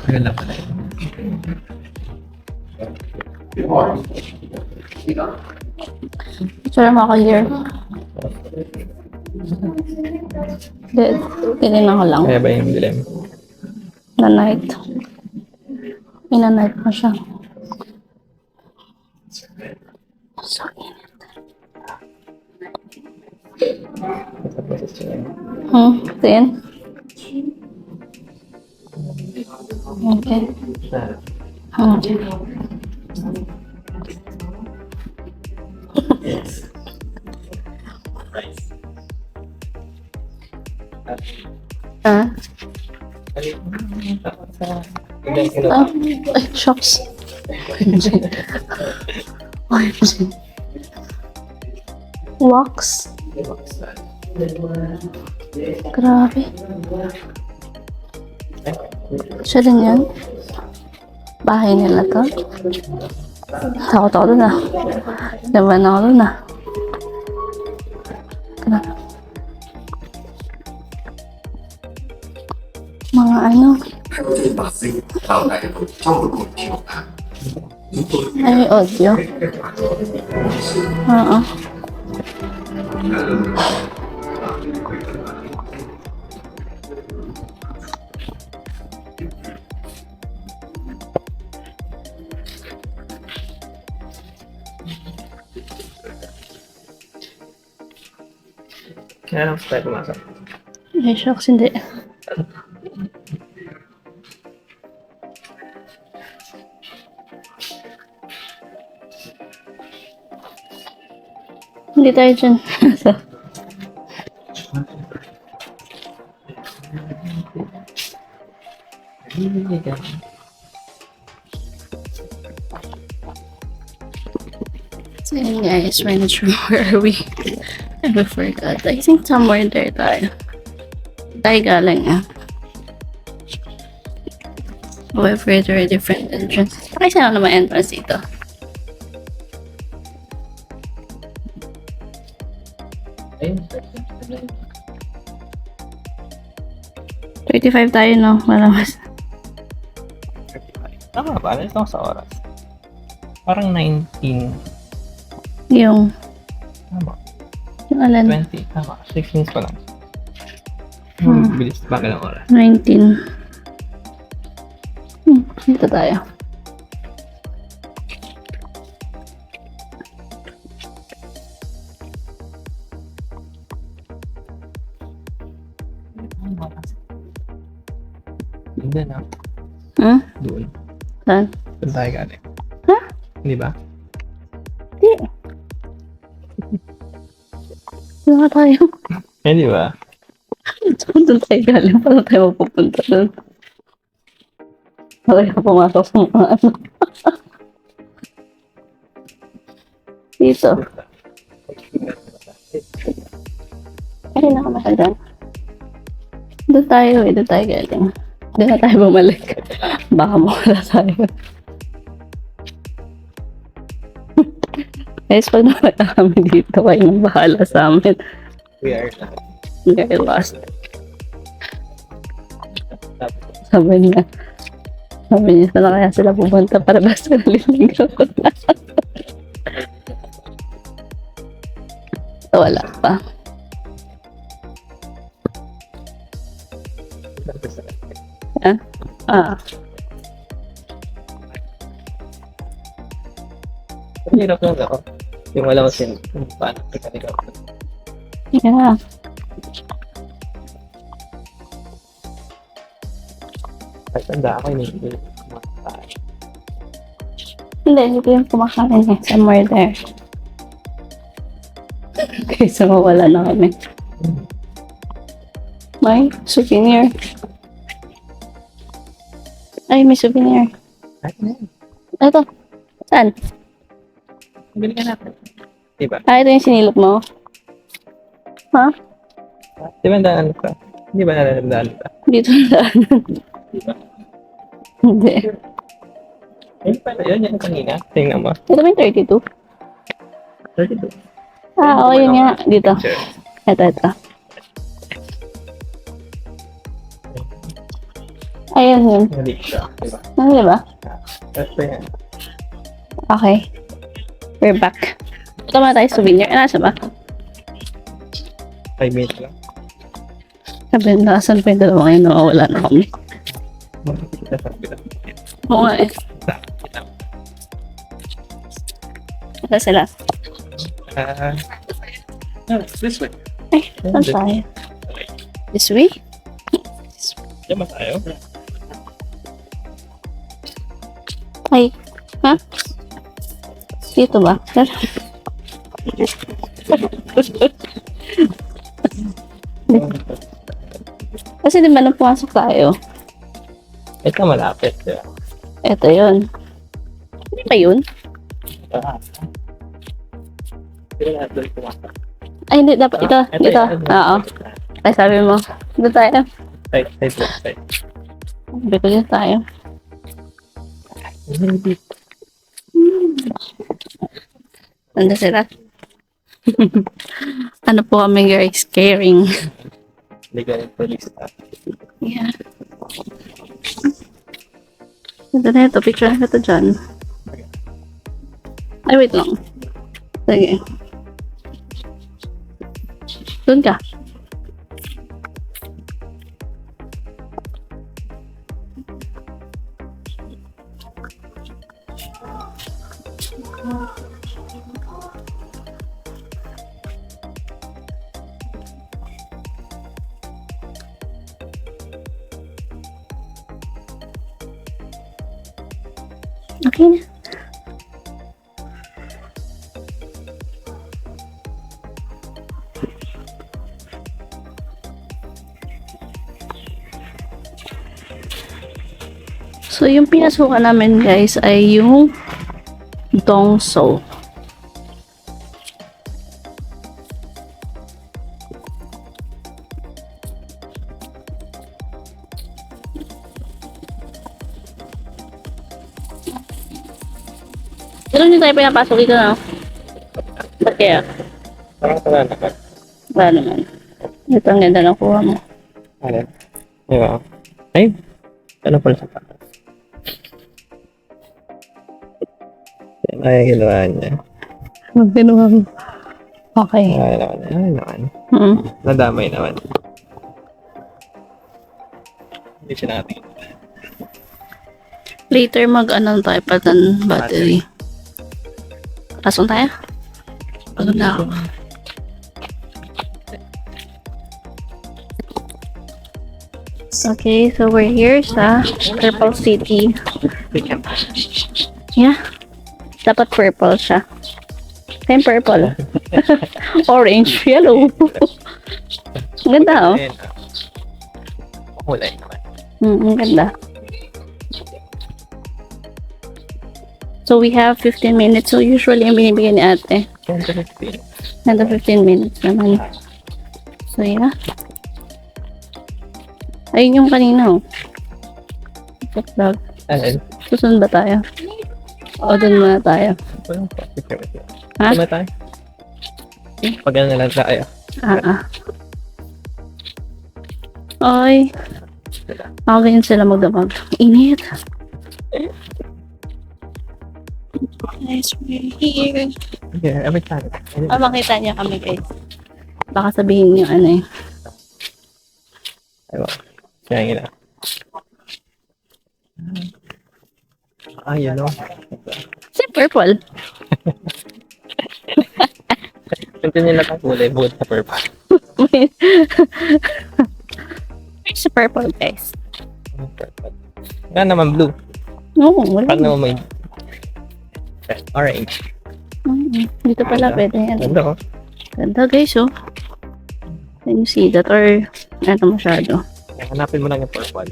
[SPEAKER 2] Maganda pala yun.
[SPEAKER 1] Sorry mga ka-here. Tinignan ko lang.
[SPEAKER 2] Kaya ba yung dilim?
[SPEAKER 1] Na night. Ina-night mo siya. So, Then? Okay. Ah? Ay, shocks. Wax. Grabe. Siya din yan. Bahay nila to. Takot ako dun ah. Laban ako dun ah. Grabe. Mga ano. Ay, audio. Oo.
[SPEAKER 2] Kaya lang tayo pumasok.
[SPEAKER 1] Ay, shocks, hindi. Hindi tayo dyan. So yun guys, we're not sure where are we. I forgot. I think somewhere there tayo. Tayo galing ah. However, there are different entrances. Pakisa lang naman entrance dito.
[SPEAKER 2] Ayun.
[SPEAKER 1] 35 tayo no? Wala mas.
[SPEAKER 2] Tama ba? Alis lang sa oras. Parang 19.
[SPEAKER 1] Yung
[SPEAKER 2] Tama.
[SPEAKER 1] yung alan.
[SPEAKER 2] 20. Tama. 6 minutes pa lang. Bilis. Bagal ang oras.
[SPEAKER 1] 19. Dito tayo.
[SPEAKER 2] Hindi na.
[SPEAKER 1] Hmm?
[SPEAKER 2] Doon.
[SPEAKER 1] Saan?
[SPEAKER 2] Doon tayo galing.
[SPEAKER 1] Ha?
[SPEAKER 2] Hindi ba?
[SPEAKER 1] Di. Doon nga tayo.
[SPEAKER 2] Hindi ba?
[SPEAKER 1] Saan doon tayo galing? Paano tayo mapupunta doon? Wala ka pumasok sa mga ano. Dito. Ay, nakamahal doon. Doon tayo eh. Doon tayo galing. Doon na tayo bumalik. Baka mawala tayo. Guys, pag nawala kami dito, kayo nang bahala sa amin.
[SPEAKER 2] We are na.
[SPEAKER 1] We are lost. Sabi niya, saan na kaya sila pumunta para basta naliligro ko na. So, wala pa. Ah,
[SPEAKER 2] Ang hirap lang ako. Yung wala ko sin kung paano ikaw.
[SPEAKER 1] yeah.
[SPEAKER 2] Pagtanda ako, hindi kumakain.
[SPEAKER 1] Hindi ko yung kumakain eh. Somewhere there. Kaysa mawala na kami. May souvenir. Ay, may souvenir.
[SPEAKER 2] Ay, na yan.
[SPEAKER 1] Ito. Saan?
[SPEAKER 2] Bili ka natin. Diba?
[SPEAKER 1] Ah, ito yung sinilip mo. Ha?
[SPEAKER 2] Di ba daan ka? Di ba nalandaan ka?
[SPEAKER 1] Dito na daanan.
[SPEAKER 2] Diba?
[SPEAKER 1] Hindi.
[SPEAKER 2] Ayun pala, yun yung kanina. Tingnan mo.
[SPEAKER 1] Ito ba yung 32?
[SPEAKER 2] 32.
[SPEAKER 1] Ah, oo, yun nga. Dito.
[SPEAKER 2] Sure.
[SPEAKER 1] Ito. Ayun yun.
[SPEAKER 2] Hindi siya. Diba?
[SPEAKER 1] Ano, diba?
[SPEAKER 2] Ito yan.
[SPEAKER 1] Okay. We're back. Ito mga tayo souvenir. Nasa ba?
[SPEAKER 2] 5 minutes lang.
[SPEAKER 1] Sabi, nasan pa yung dalawa ngayon? Nawawala na kami.
[SPEAKER 2] Makikita sa bila.
[SPEAKER 1] Oo nga eh. Ito sila.
[SPEAKER 2] This way.
[SPEAKER 1] Ay, saan tayo? This way?
[SPEAKER 2] Diyan ba tayo?
[SPEAKER 1] Ay, ha? Dito ba? Kasi di ba nung pumasok tayo?
[SPEAKER 2] Ito malapit. Diba?
[SPEAKER 1] Ito yun. Hindi pa yun?
[SPEAKER 2] Hindi ba lahat doon pumasok?
[SPEAKER 1] Ay, hindi. Dapat ito. Ito. Oo. Ay, sabi mo. Dito tayo.
[SPEAKER 2] Side.
[SPEAKER 1] Sabi ko dito tayo. Nanda sila. Ano po kami guys? Caring.
[SPEAKER 2] Legal police.
[SPEAKER 1] Yeah. Ito na ito. Picture na ito dyan. Ay, wait lang. Sige. Doon ka. Okay na. So, yung pinasukan namin guys ay yung Dongso. Ganun yung tayo pinapasok dito na. Ba't kaya?
[SPEAKER 2] Parang wala naman.
[SPEAKER 1] Wala naman. Ito ang ganda ng kuha mo.
[SPEAKER 2] Alin? Diba? Ay! Ano pala sa pata? Yan ay ginawa niya.
[SPEAKER 1] Ang ginawa mo. Okay.
[SPEAKER 2] Ay naman.
[SPEAKER 1] Mm.
[SPEAKER 2] Nadamay naman. Hindi siya natin.
[SPEAKER 1] Later mag-ano tayo patan battery. Pasok tayo? Pagod na ako. Okay, so we're here sa Purple City. Yeah. Dapat purple siya. Same purple. Orange, yellow. Ganda, oh.
[SPEAKER 2] Kulay naman.
[SPEAKER 1] Ganda. So we have 15 minutes. So usually yung binibigyan ni ate. 10 to 15 minutes naman. So yeah. Ayun yung kanina, oh. Check vlog.
[SPEAKER 2] Alin?
[SPEAKER 1] Susunod ba tayo? O dun muna tayo? Ha?
[SPEAKER 2] Tama tayo. Pag ano na lang tayo.
[SPEAKER 1] Ay. Ako ganyan sila magdamag. Init. Guys, we're here.
[SPEAKER 2] Yeah, every time.
[SPEAKER 1] Makita niya kami, guys. Baka sabihin niyo ano eh.
[SPEAKER 2] Ayun. Kaya nga. Yun o.
[SPEAKER 1] Si purple.
[SPEAKER 2] Ito nila ang kulay. Bukod sa purple.
[SPEAKER 1] Si purple, guys.
[SPEAKER 2] Purple. Nga naman blue.
[SPEAKER 1] Oo, wala.
[SPEAKER 2] Paano naman may orange?
[SPEAKER 1] Dito pala pwede yan.
[SPEAKER 2] Ganda oh.
[SPEAKER 1] Ganda, guys, oh. Can you see that? Or, ano masyado?
[SPEAKER 2] Hanapin mo lang yung purple.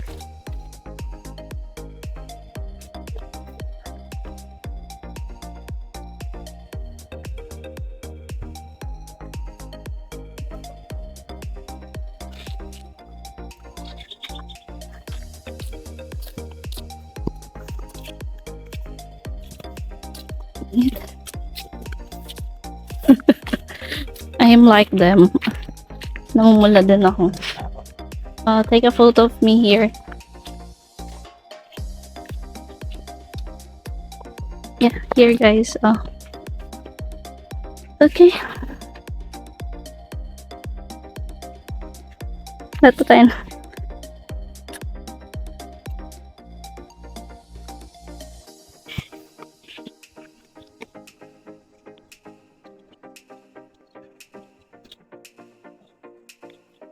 [SPEAKER 1] I am like them. Namumula din ako. Take a photo of me here. Yeah, here guys. Okay. Ito tayo.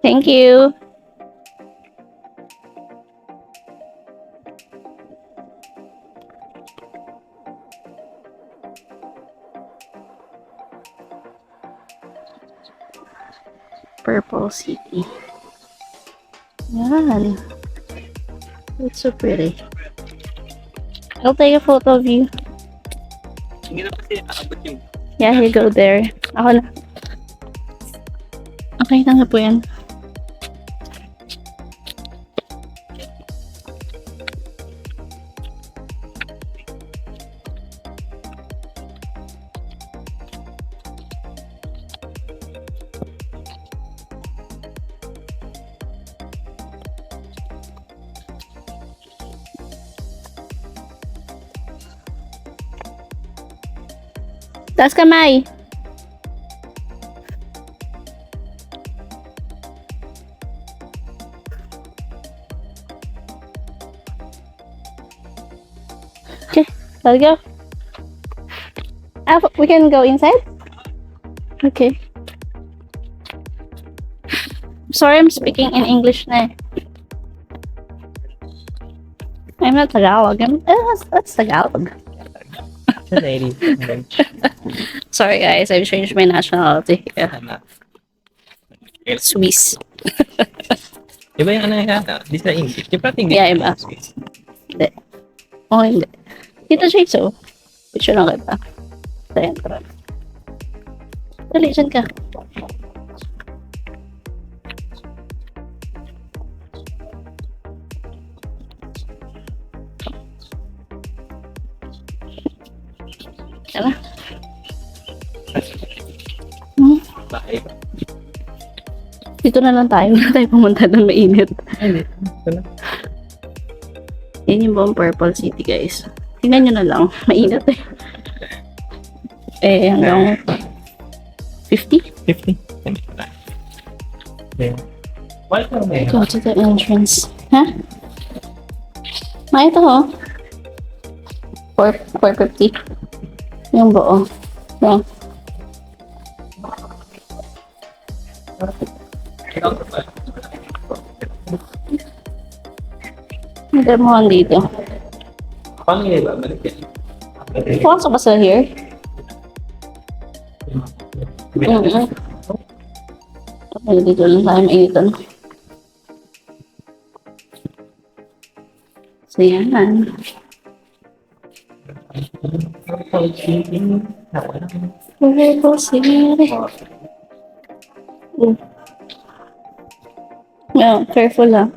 [SPEAKER 1] Thank you. Purple City. Yan. It's so pretty. I'll take a photo of you.
[SPEAKER 2] Hindi na kasi nakabot yung
[SPEAKER 1] Yeah, you go there. Ako na. Okay na nga po yan. Taas kamay. Okay, let's go. We can go inside? Okay. Sorry, I'm speaking in English na. I'm not Tagalog. That's Tagalog.
[SPEAKER 2] lady.
[SPEAKER 1] Sorry guys, I've changed my nationality. Swiss.
[SPEAKER 2] Iba yung ano yata? Di sila English. Di ba English?
[SPEAKER 1] Yeah, iba. Hindi. Oh, hindi. Dito siya so. Picture lang kita. Sa entrance. Dali, dyan ka. Tara.
[SPEAKER 2] Bahay ba?
[SPEAKER 1] Dito na lang tayo. Wala tayo pumunta doon, mainit.
[SPEAKER 2] Ay, ito na.
[SPEAKER 1] Yan yung buong Purple City, guys. Tingnan nyo na lang. Mainit eh. Hanggang 50?
[SPEAKER 2] 50. Yeah. Welcome eh.
[SPEAKER 1] Go to the entrance. Ha? Ito oh. 450. Yung buo. Yan. demohan dito.
[SPEAKER 2] Paano yung iba? Balik yan.
[SPEAKER 1] Pumasok ba sa here? Mm-hmm. Okay, dito lang tayo mainitan. So, yan. Purple siri. Yeah, careful ah.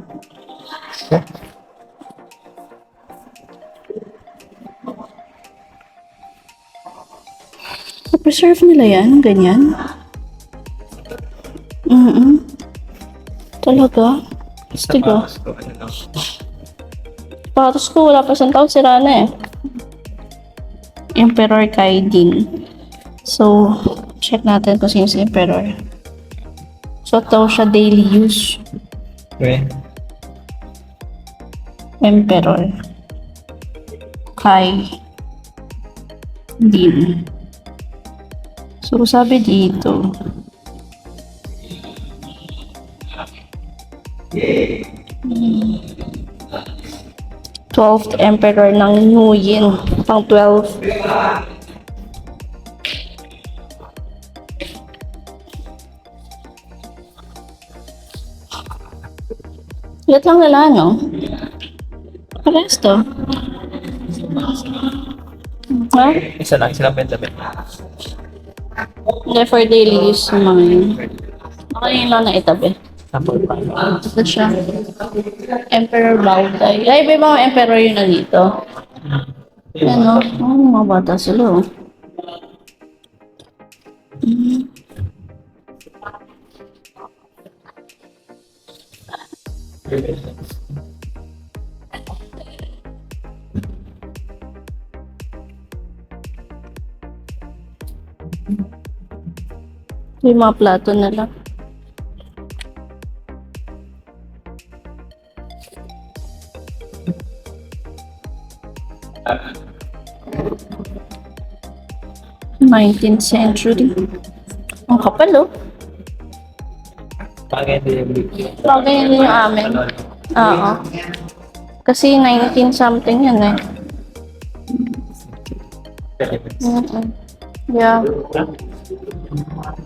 [SPEAKER 1] Preserve nila yan, ganyan. Talaga? Stigo. Patos ko, wala pa isang taon, sira na eh. Emperor Kaidin. So, check natin kung sino si Emperor. So, ito siya daily use.
[SPEAKER 2] Okay.
[SPEAKER 1] Emperor Kaidin. So, sabi dito, Hmm. 12th Emperor ng New Yin, pang 12. Lahat lang nila, no? Parehas to. Ha?
[SPEAKER 2] Isa lang sila Benjamin.
[SPEAKER 1] Hindi, for daily use mga yun. Okay yun lang na itabi.
[SPEAKER 2] Sample pa.
[SPEAKER 1] Ito siya. Emperor Baotai. Ay, iba yung mga emperor yun na dito. Yan o. Oh, mga bata sila o. Yung mga plato nila. '19th century. Ang kapal oh.
[SPEAKER 2] Bagay din yung big.
[SPEAKER 1] Bagay yun yung amin. Oo. Kasi 19 something yan eh. Yeah.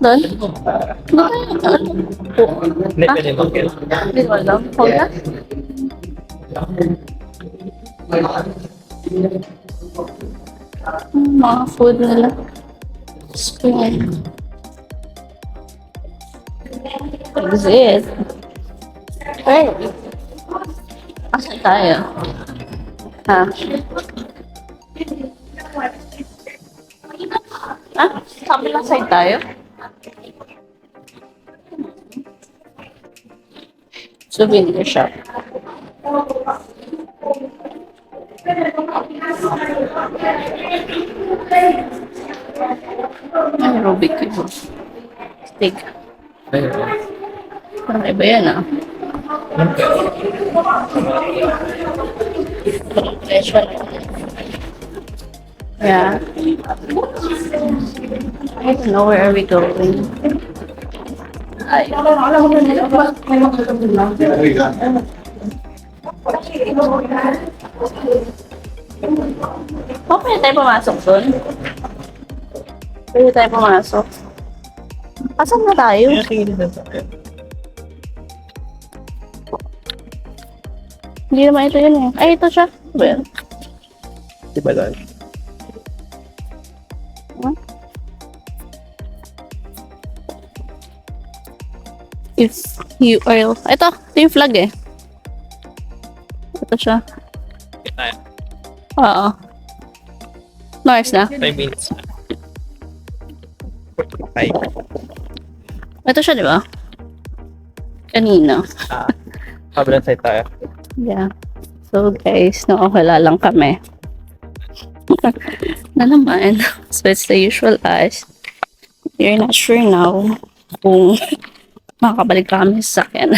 [SPEAKER 1] Doon? Doon?
[SPEAKER 2] Hindi, pwede mag-get.
[SPEAKER 1] Hindi ko alam. Hold na? Mga food nila. Screen. Exit. Hey! Asan tayo? Ha? Ah? Kabilang side tayo? Souvenir shop. Ay, Rubik Cube. Steak. Parang iba yan ah. Yeah. I don't know where are we going. Ay. Pwede tayo pumasok doon? Pwede tayo pumasok? Asan na tayo? Hindi naman ito yun eh. Ay, ito siya. Well,
[SPEAKER 2] Diba doon?
[SPEAKER 1] if you oil. Ito yung flag eh. Ito siya.
[SPEAKER 2] Okay tayo.
[SPEAKER 1] Oo. Nice na.
[SPEAKER 2] 5 minutes. 45.
[SPEAKER 1] Ito siya, di ba? Kanina.
[SPEAKER 2] Kabilang side tayo.
[SPEAKER 1] Yeah. So guys, nakakala lang kami. Na naman. So it's the usual us. You're not sure now kung makakabalik pa kami sa akin.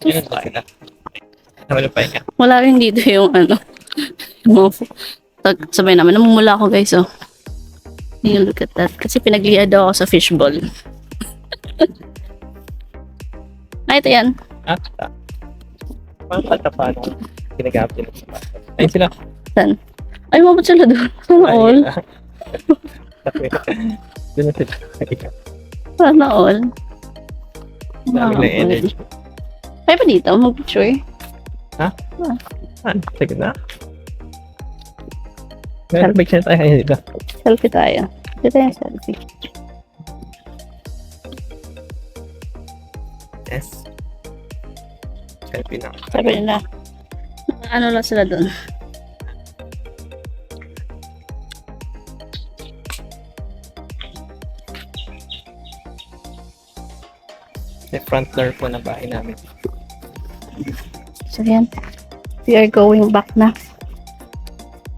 [SPEAKER 2] Yun tayo na. Nawala pa ka.
[SPEAKER 1] Wala rin dito yung ano. Yung sabay naman. Namumula ako guys oh. You look at that. Kasi pinagliad daw ako sa fishball. Ay, ito yan.
[SPEAKER 2] Ah, Parang katapano. Ginagamit nila sa bata. Ayun sila.
[SPEAKER 1] Saan? Ay, mabot sila doon. Sana all.
[SPEAKER 2] Doon na sila.
[SPEAKER 1] Sana all.
[SPEAKER 2] Dami na energy.
[SPEAKER 1] Kaya pa dito, mag-picture.
[SPEAKER 2] Sige na. Meron big tayo kayo dito.
[SPEAKER 1] Selfie tayo. Dito tayo selfie.
[SPEAKER 2] Yes. Selfie na.
[SPEAKER 1] Sabi nila, ano lang sila doon.
[SPEAKER 2] Yung front door po ng bahay namin.
[SPEAKER 1] So yan. We are going back na.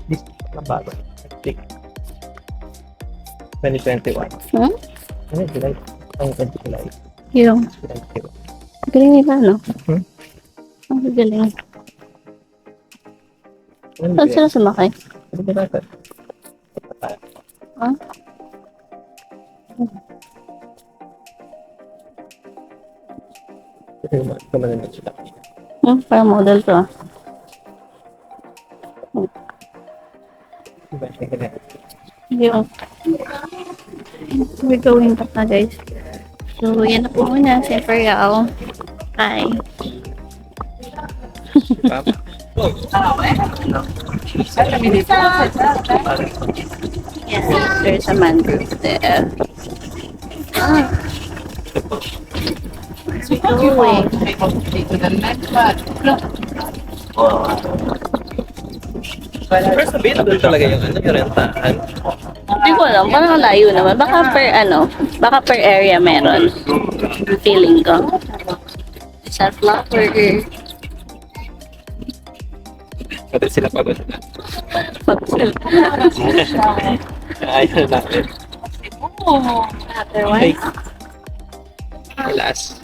[SPEAKER 2] This na bago. Click. 2021.
[SPEAKER 1] Hmm?
[SPEAKER 2] Ano yung July? Ang July.
[SPEAKER 1] Yung,
[SPEAKER 2] July.
[SPEAKER 1] galing nila, no?
[SPEAKER 2] Hmm?
[SPEAKER 1] Ang galing.
[SPEAKER 2] Ano
[SPEAKER 1] Saan sila sumakay?
[SPEAKER 2] Ano ba natin?
[SPEAKER 1] Ah?
[SPEAKER 2] Kumanan sila.
[SPEAKER 1] Parang model to, ah.
[SPEAKER 2] Diba? Sige na.
[SPEAKER 1] Yung, we're going back na, guys. So, yan na po muna. Siyempre, ako. Bye.
[SPEAKER 2] Diba?
[SPEAKER 1] Yes, there's a mangrove there. Ah. Going.
[SPEAKER 2] First sabihin, doon talaga yung ano, yung rentahan.
[SPEAKER 1] Hindi ko alam, parang layo naman. Baka per area meron. Feeling ko. Sunflower.
[SPEAKER 2] Pati sila pagod na. Ayaw na namin.
[SPEAKER 1] Other one.
[SPEAKER 2] Last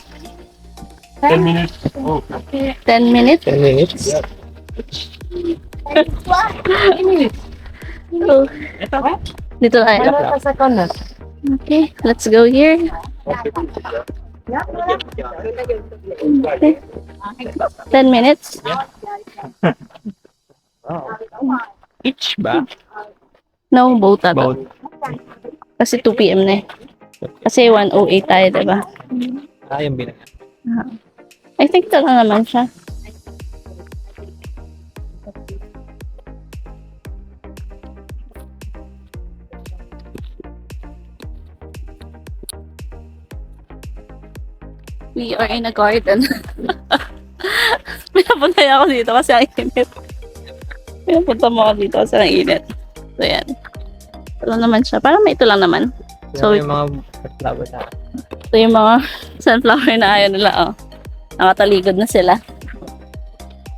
[SPEAKER 4] 10 minutes. Oh,
[SPEAKER 1] 10 minutes.
[SPEAKER 2] 10 minutes.
[SPEAKER 1] So, dito tayo. Okay, let's go here. Okay. 10 minutes.
[SPEAKER 2] Each ba?
[SPEAKER 1] No, boat ata.
[SPEAKER 2] Boat.
[SPEAKER 1] Kasi 2 p.m. na eh. Kasi 1:08 tayo, diba?
[SPEAKER 2] Yung binag.
[SPEAKER 1] I think ito lang naman siya. We are in a garden. Pinapunta niya ako dito kasi ang init. Pinapunta mo ako dito kasi ang init. So, yan. Ito lang naman siya. Parang may ito lang naman. So,
[SPEAKER 2] Yung mga flower na.
[SPEAKER 1] ito yung mga sunflower na ayaw nila, oh. Nakataligod na sila.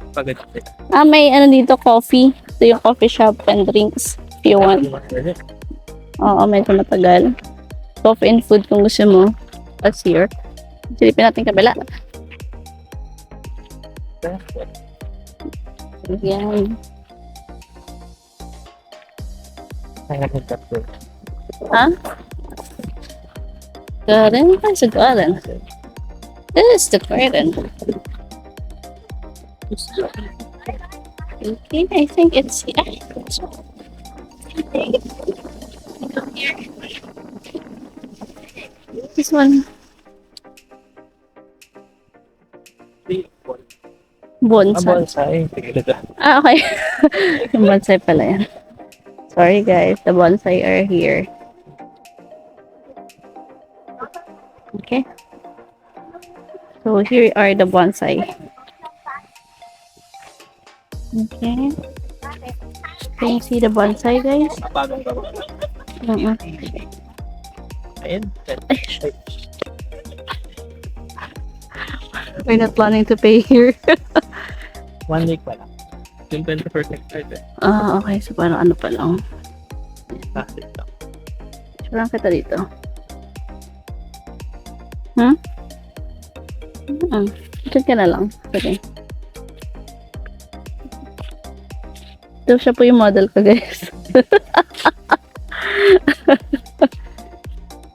[SPEAKER 2] Pagod sila.
[SPEAKER 1] May ano dito, coffee. Ito yung coffee shop and drinks. If you want. Oo, medyo matagal. Coffee and food kung gusto mo. That's here. Silipin natin kabila. Yan. Ha? Garden? Where's the garden? This is the garden. Okay, I think it's here. This one. Bonsai.
[SPEAKER 2] Bonsai.
[SPEAKER 1] Okay. Yung bonsai pala yan. Sorry guys, the bonsai are here. Okay. So here are the bonsai. Okay. Can you see the bonsai, guys?
[SPEAKER 2] Bagong gawa. Ayun.
[SPEAKER 1] We're not planning to pay here.
[SPEAKER 2] 1 week pala. Yung 21st hectare eh.
[SPEAKER 1] Okay. So parang ano pa lang.
[SPEAKER 2] Plastic lang.
[SPEAKER 1] Surang kita dito. Diyan ka na lang. Okay. Ito siya po yung model ko, guys.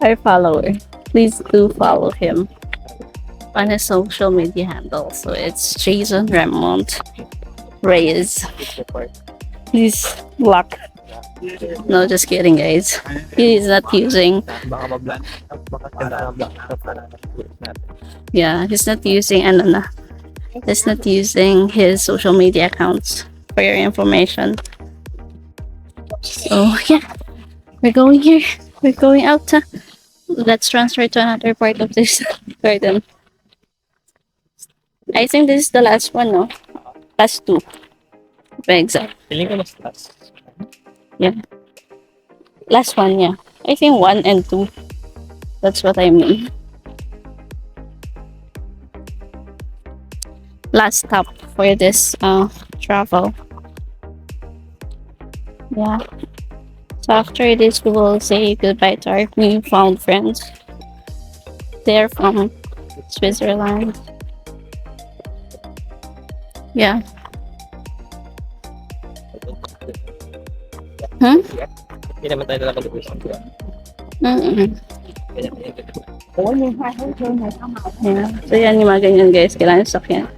[SPEAKER 1] Our follower. Please do follow him. on his social media handle. So it's Jason Remont Reyes. Please block. No, just kidding, guys. He's not using.
[SPEAKER 2] Baka ma-block. Baka kailangan block na natin.
[SPEAKER 1] Yeah, he's not using. Ano na? He's not using his social media accounts for your information. So yeah, we're going here. We're going out. Let's transfer to another part of this garden. I think this is the last one, no? Last two. Exact.
[SPEAKER 2] Feeling ko mas last.
[SPEAKER 1] Last one, yeah. I think 1 and 2. That's what I mean. Last stop for this travel. Yeah. So after this, we will say goodbye to our newfound friends. They're from Switzerland. Yeah. Hmm?
[SPEAKER 2] Hindi naman tayo talaga mag-uusap.
[SPEAKER 1] Mm-mm.
[SPEAKER 2] Kaya kaya ganun.
[SPEAKER 1] Yeah. So yan yung mga ganyan, guys. Kailangan sakyan.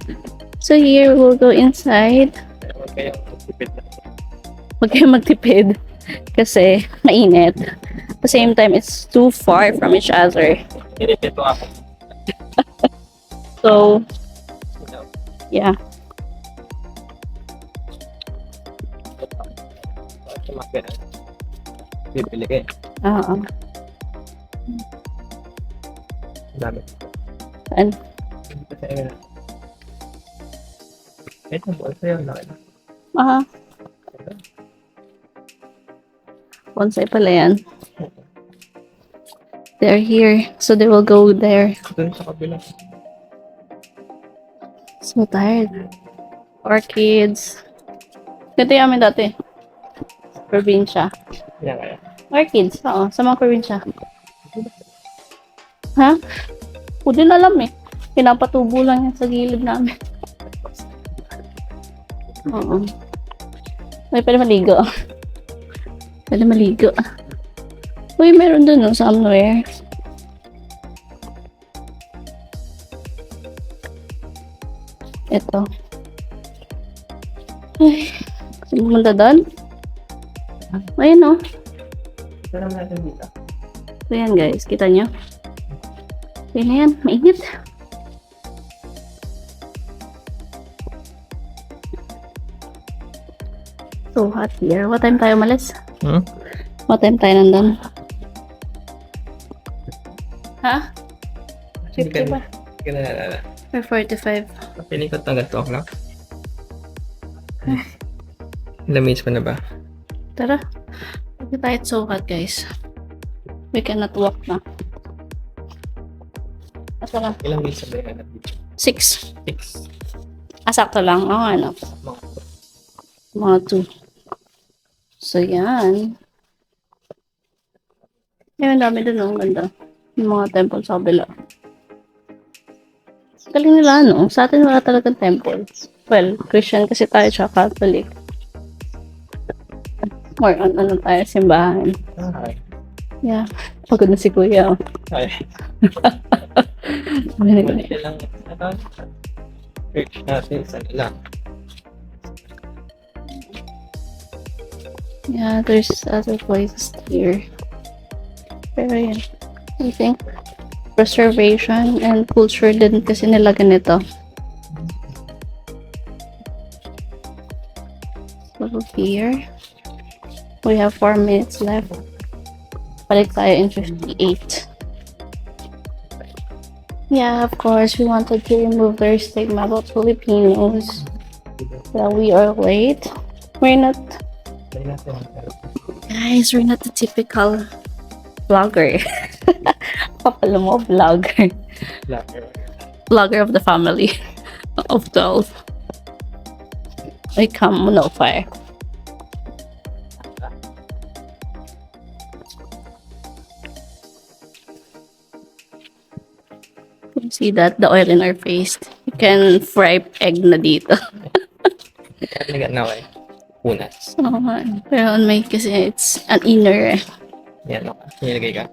[SPEAKER 1] So here, we'll go inside.
[SPEAKER 2] Huwag kayong tipid na.
[SPEAKER 1] Huwag kayong magtipid. Kasi mainit. At the same time, it's too far from each other.
[SPEAKER 2] Niripito ako.
[SPEAKER 1] So, yeah.
[SPEAKER 2] Bibili ka eh.
[SPEAKER 1] Oo.
[SPEAKER 2] Ang dami.
[SPEAKER 1] Saan?
[SPEAKER 2] Kasi ayun. Ito, bolsa yun. Laki na.
[SPEAKER 1] Aha. Bonsai pala yan. They're here. So they will go there.
[SPEAKER 2] Doon sa kabila.
[SPEAKER 1] So tired. Orchids. Ganito yung amin dati. Probinsya.
[SPEAKER 2] Yan kaya.
[SPEAKER 1] Orchids, oo. Sa mga probinsya. Ha? Hindi din alam eh. Pinapatubo lang yan sa gilid namin. Oo. May pwede maligo. Pwede maligo. Uy, meron dun no, somewhere. Ito. Ay, pumunta doon? Ayun oh.
[SPEAKER 2] Ito naman natin dito.
[SPEAKER 1] So yan guys, kita nyo? Ayun na yan, mainit. So hot here. What time tayo malis?
[SPEAKER 2] Hmm?
[SPEAKER 1] What time tayo nandun? Ha? 50 ba?
[SPEAKER 2] Hindi ka na nalala.
[SPEAKER 1] Or 45?
[SPEAKER 2] Piling ko hanggang 2 o'clock. Ilang minutes pa na ba?
[SPEAKER 1] Tara. Hindi tayo so hot guys. We cannot walk na. Asa lang?
[SPEAKER 2] Ilang minutes na ba yung dito?
[SPEAKER 1] 6.
[SPEAKER 2] 6.
[SPEAKER 1] Sakto lang. Oo, ano. Mga 2. So, yan. Yan, dami dun. Ang ganda. Yung mga temple sa kabila. Galing nila, no? Sa atin wala talagang temple. Well, Christian kasi tayo tsaka Catholic. More on ano tayo, simbahan.
[SPEAKER 2] Ay.
[SPEAKER 1] Yeah. Pagod na si Kuya.
[SPEAKER 2] Ay.
[SPEAKER 1] Galing.
[SPEAKER 2] Mali lang. Ito. Church natin. Sana lang.
[SPEAKER 1] Yeah, there's other places here. Pero yan. I think preservation and culture din kasi nila ganito. So here, we have 4 minutes left. Balik tayo in 58. Yeah, of course, we wanted to remove their stigma about Filipinos. That we are late. We're not, guys, we're not the typical vlogger. Papala mo, vlogger. Vlogger of the family of 12. I come, no fire. You see that? The oil in our face. You can fry egg na dito.
[SPEAKER 2] Nagkat na eh. Unas.
[SPEAKER 1] Oo nga. Pero on my, kasi it's an inner eh.
[SPEAKER 2] Yan o. Nilagay ka.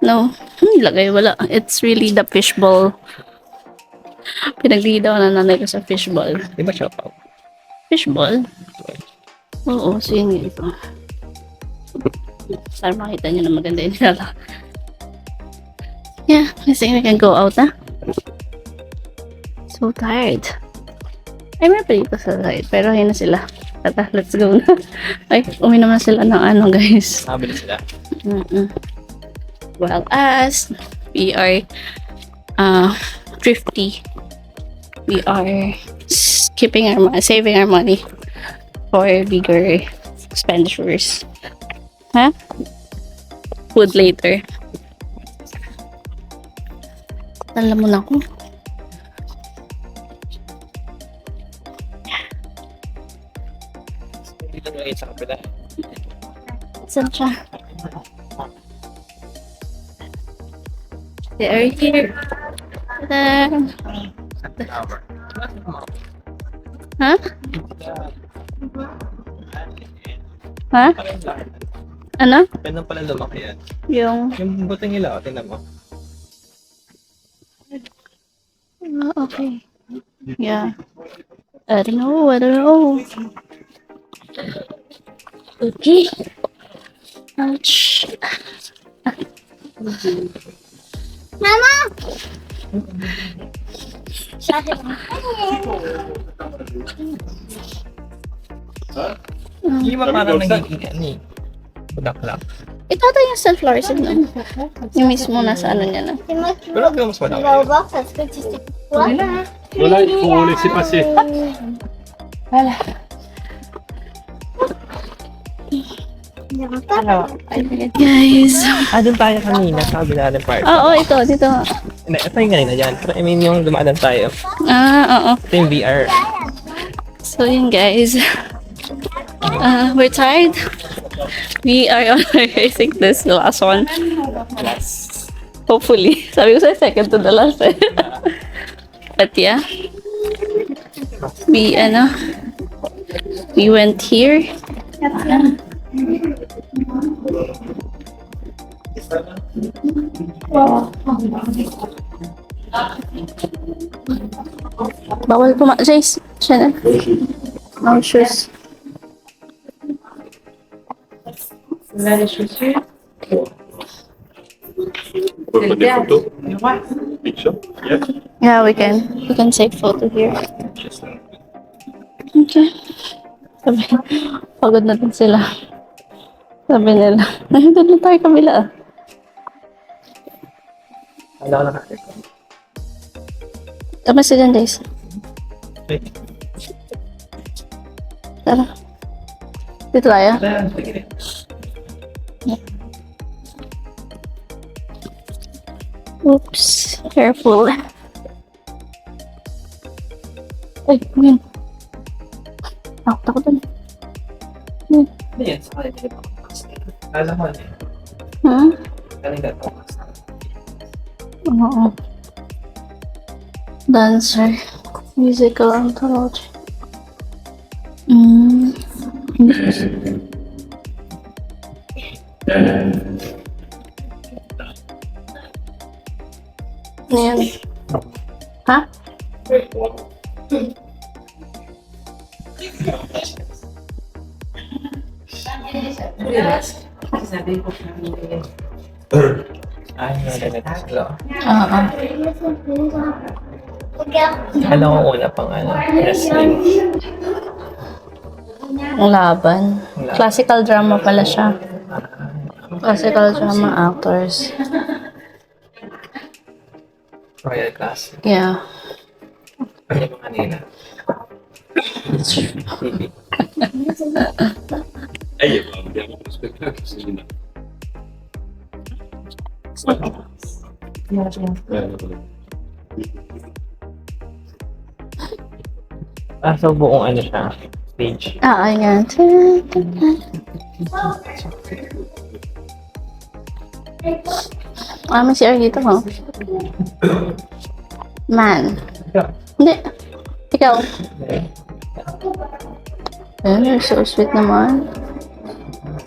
[SPEAKER 1] No, lagay wala. It's really the fishbowl Pinagbigyan ako ng nanay ko sa fishball.
[SPEAKER 2] Di ba siya pa?
[SPEAKER 1] Fishball? Oo, so yun ito. Para makita nyo na maganda yung nila. Yeah, I think we can go out na. So tired. Ay, may pa dito sa side. Pero ayun na sila. Tata, let's go na. Ay, uminom na sila ng ano, guys.
[SPEAKER 2] Nakabili sila.
[SPEAKER 1] Well, as we are thrifty, we are saving our money for bigger expenditures. Huh? Food later. Alam mo na ako.
[SPEAKER 2] Dito na sa kapila.
[SPEAKER 1] Saan siya? They are here. Ta-da! Ha? Ha? Ano?
[SPEAKER 2] Pwede pala lumaki yan.
[SPEAKER 1] Yung...
[SPEAKER 2] Yung buting nila, tingnan mo.
[SPEAKER 1] okay. Yeah. I don't know. Okay. Ouch.
[SPEAKER 3] Mama!
[SPEAKER 2] Hindi ba parang nagiging ano eh? Budak-lak.
[SPEAKER 1] Ito ata yung sunflower seed nun. Yung mismo nasa ano niya na.
[SPEAKER 2] Pero hindi mas malaki.
[SPEAKER 4] Voilà, il faut laisser passer.
[SPEAKER 2] Hello.
[SPEAKER 1] Guys.
[SPEAKER 2] Doon tayo kanina sa kabila ng park.
[SPEAKER 1] Oo, ito. Dito.
[SPEAKER 2] Hindi, ito yung kanina dyan. Pero I mean yung dumadaan tayo.
[SPEAKER 1] Oo.
[SPEAKER 2] Ito yung VR.
[SPEAKER 1] So yun guys. We're tired. We are on, I think this is the last one. Hopefully. Sabi ko sa second to the last. But yeah. We went here. Bawal Jace. Siya na. No shoes.
[SPEAKER 5] Les chaussures.
[SPEAKER 4] On peut prendre des photos. Picture. Yes.
[SPEAKER 1] Yeah, we can take photo here. Okay. Sabi, pagod na din sila. Sabi nila, doon na tayo kabila.
[SPEAKER 2] Wala ko nakakit.
[SPEAKER 1] Tama si Dan Days.
[SPEAKER 2] Wait.
[SPEAKER 1] Tara. Dito tayo. Oops. Careful. Ay, yun. Takot dun.
[SPEAKER 2] Hindi yan, sa kanila ba? Alam mo na.
[SPEAKER 1] Hmm?
[SPEAKER 2] Kanina to.
[SPEAKER 1] Oo. Dancer. Musical anthology. Ayan. Ha?
[SPEAKER 2] Ay, nalagay sila.
[SPEAKER 1] Oo.
[SPEAKER 2] Alam ko una pang wrestling.
[SPEAKER 1] Ang laban. Classical drama pala siya. Classical drama actors.
[SPEAKER 2] Royal Classic.
[SPEAKER 1] Yeah.
[SPEAKER 2] Ano yung kanina? TV.
[SPEAKER 4] Abbiamo uno spettacolo, c'est génial.
[SPEAKER 2] So buong ano siya, stage.
[SPEAKER 1] Ayan. May CR dito mo. Man. Hindi. Ikaw. Ayan, you're so sweet naman.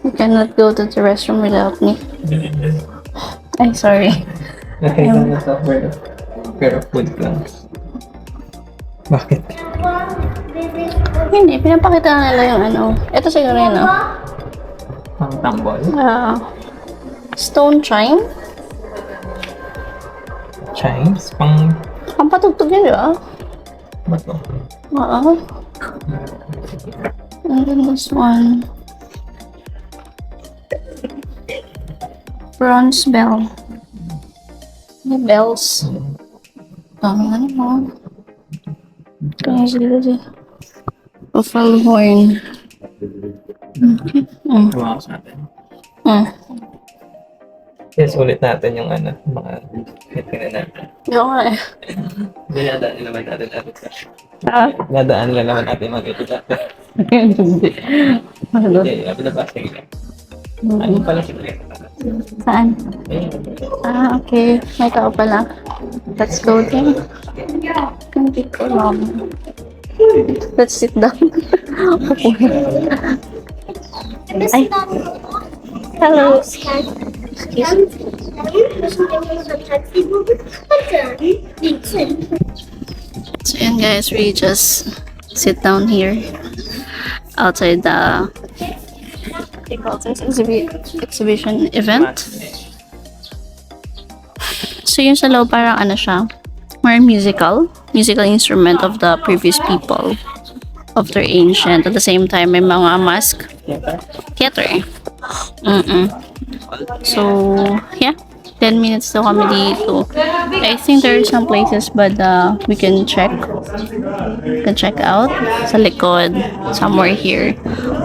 [SPEAKER 1] You cannot go to the restroom without me. Ay, sorry.
[SPEAKER 2] Nakita mo sa pero food lang. Bakit?
[SPEAKER 1] Hindi, pinapakita na nila yung ano. Ito siguro yun,
[SPEAKER 2] Ang tambol.
[SPEAKER 1] Stone chime.
[SPEAKER 2] Chimes? Pang...
[SPEAKER 1] Pampatugtog yun, di ba?
[SPEAKER 2] Ba to?
[SPEAKER 1] Oo. And then this one. Bronze bell. May bells. Ano mo? Kaya sila siya. Buffalo horn. Okay.
[SPEAKER 2] Tumakas natin. Yes, ulit natin yung ano, mga hit na natin.
[SPEAKER 1] Yung nga eh.
[SPEAKER 2] Hindi nadaan naman natin natin.
[SPEAKER 1] Ah,
[SPEAKER 2] Nadaan naman natin mag-hit natin.
[SPEAKER 1] hindi. Ano?
[SPEAKER 2] Hindi, pinabasa lang. Ano pala siguro?
[SPEAKER 1] Saan? Ah, okay. May tao pala. Let's go there. Hindi ko lang. Let's sit down. Ay. Hello. So yun guys, we just sit down here outside the exhibition event. So yun sa loob parang ano siya, more musical instrument of the previous people of their ancient. At the same time, may mga mask theater. So yeah, 10 minutes to kami dito. I think there are some places but we can check out sa likod somewhere here.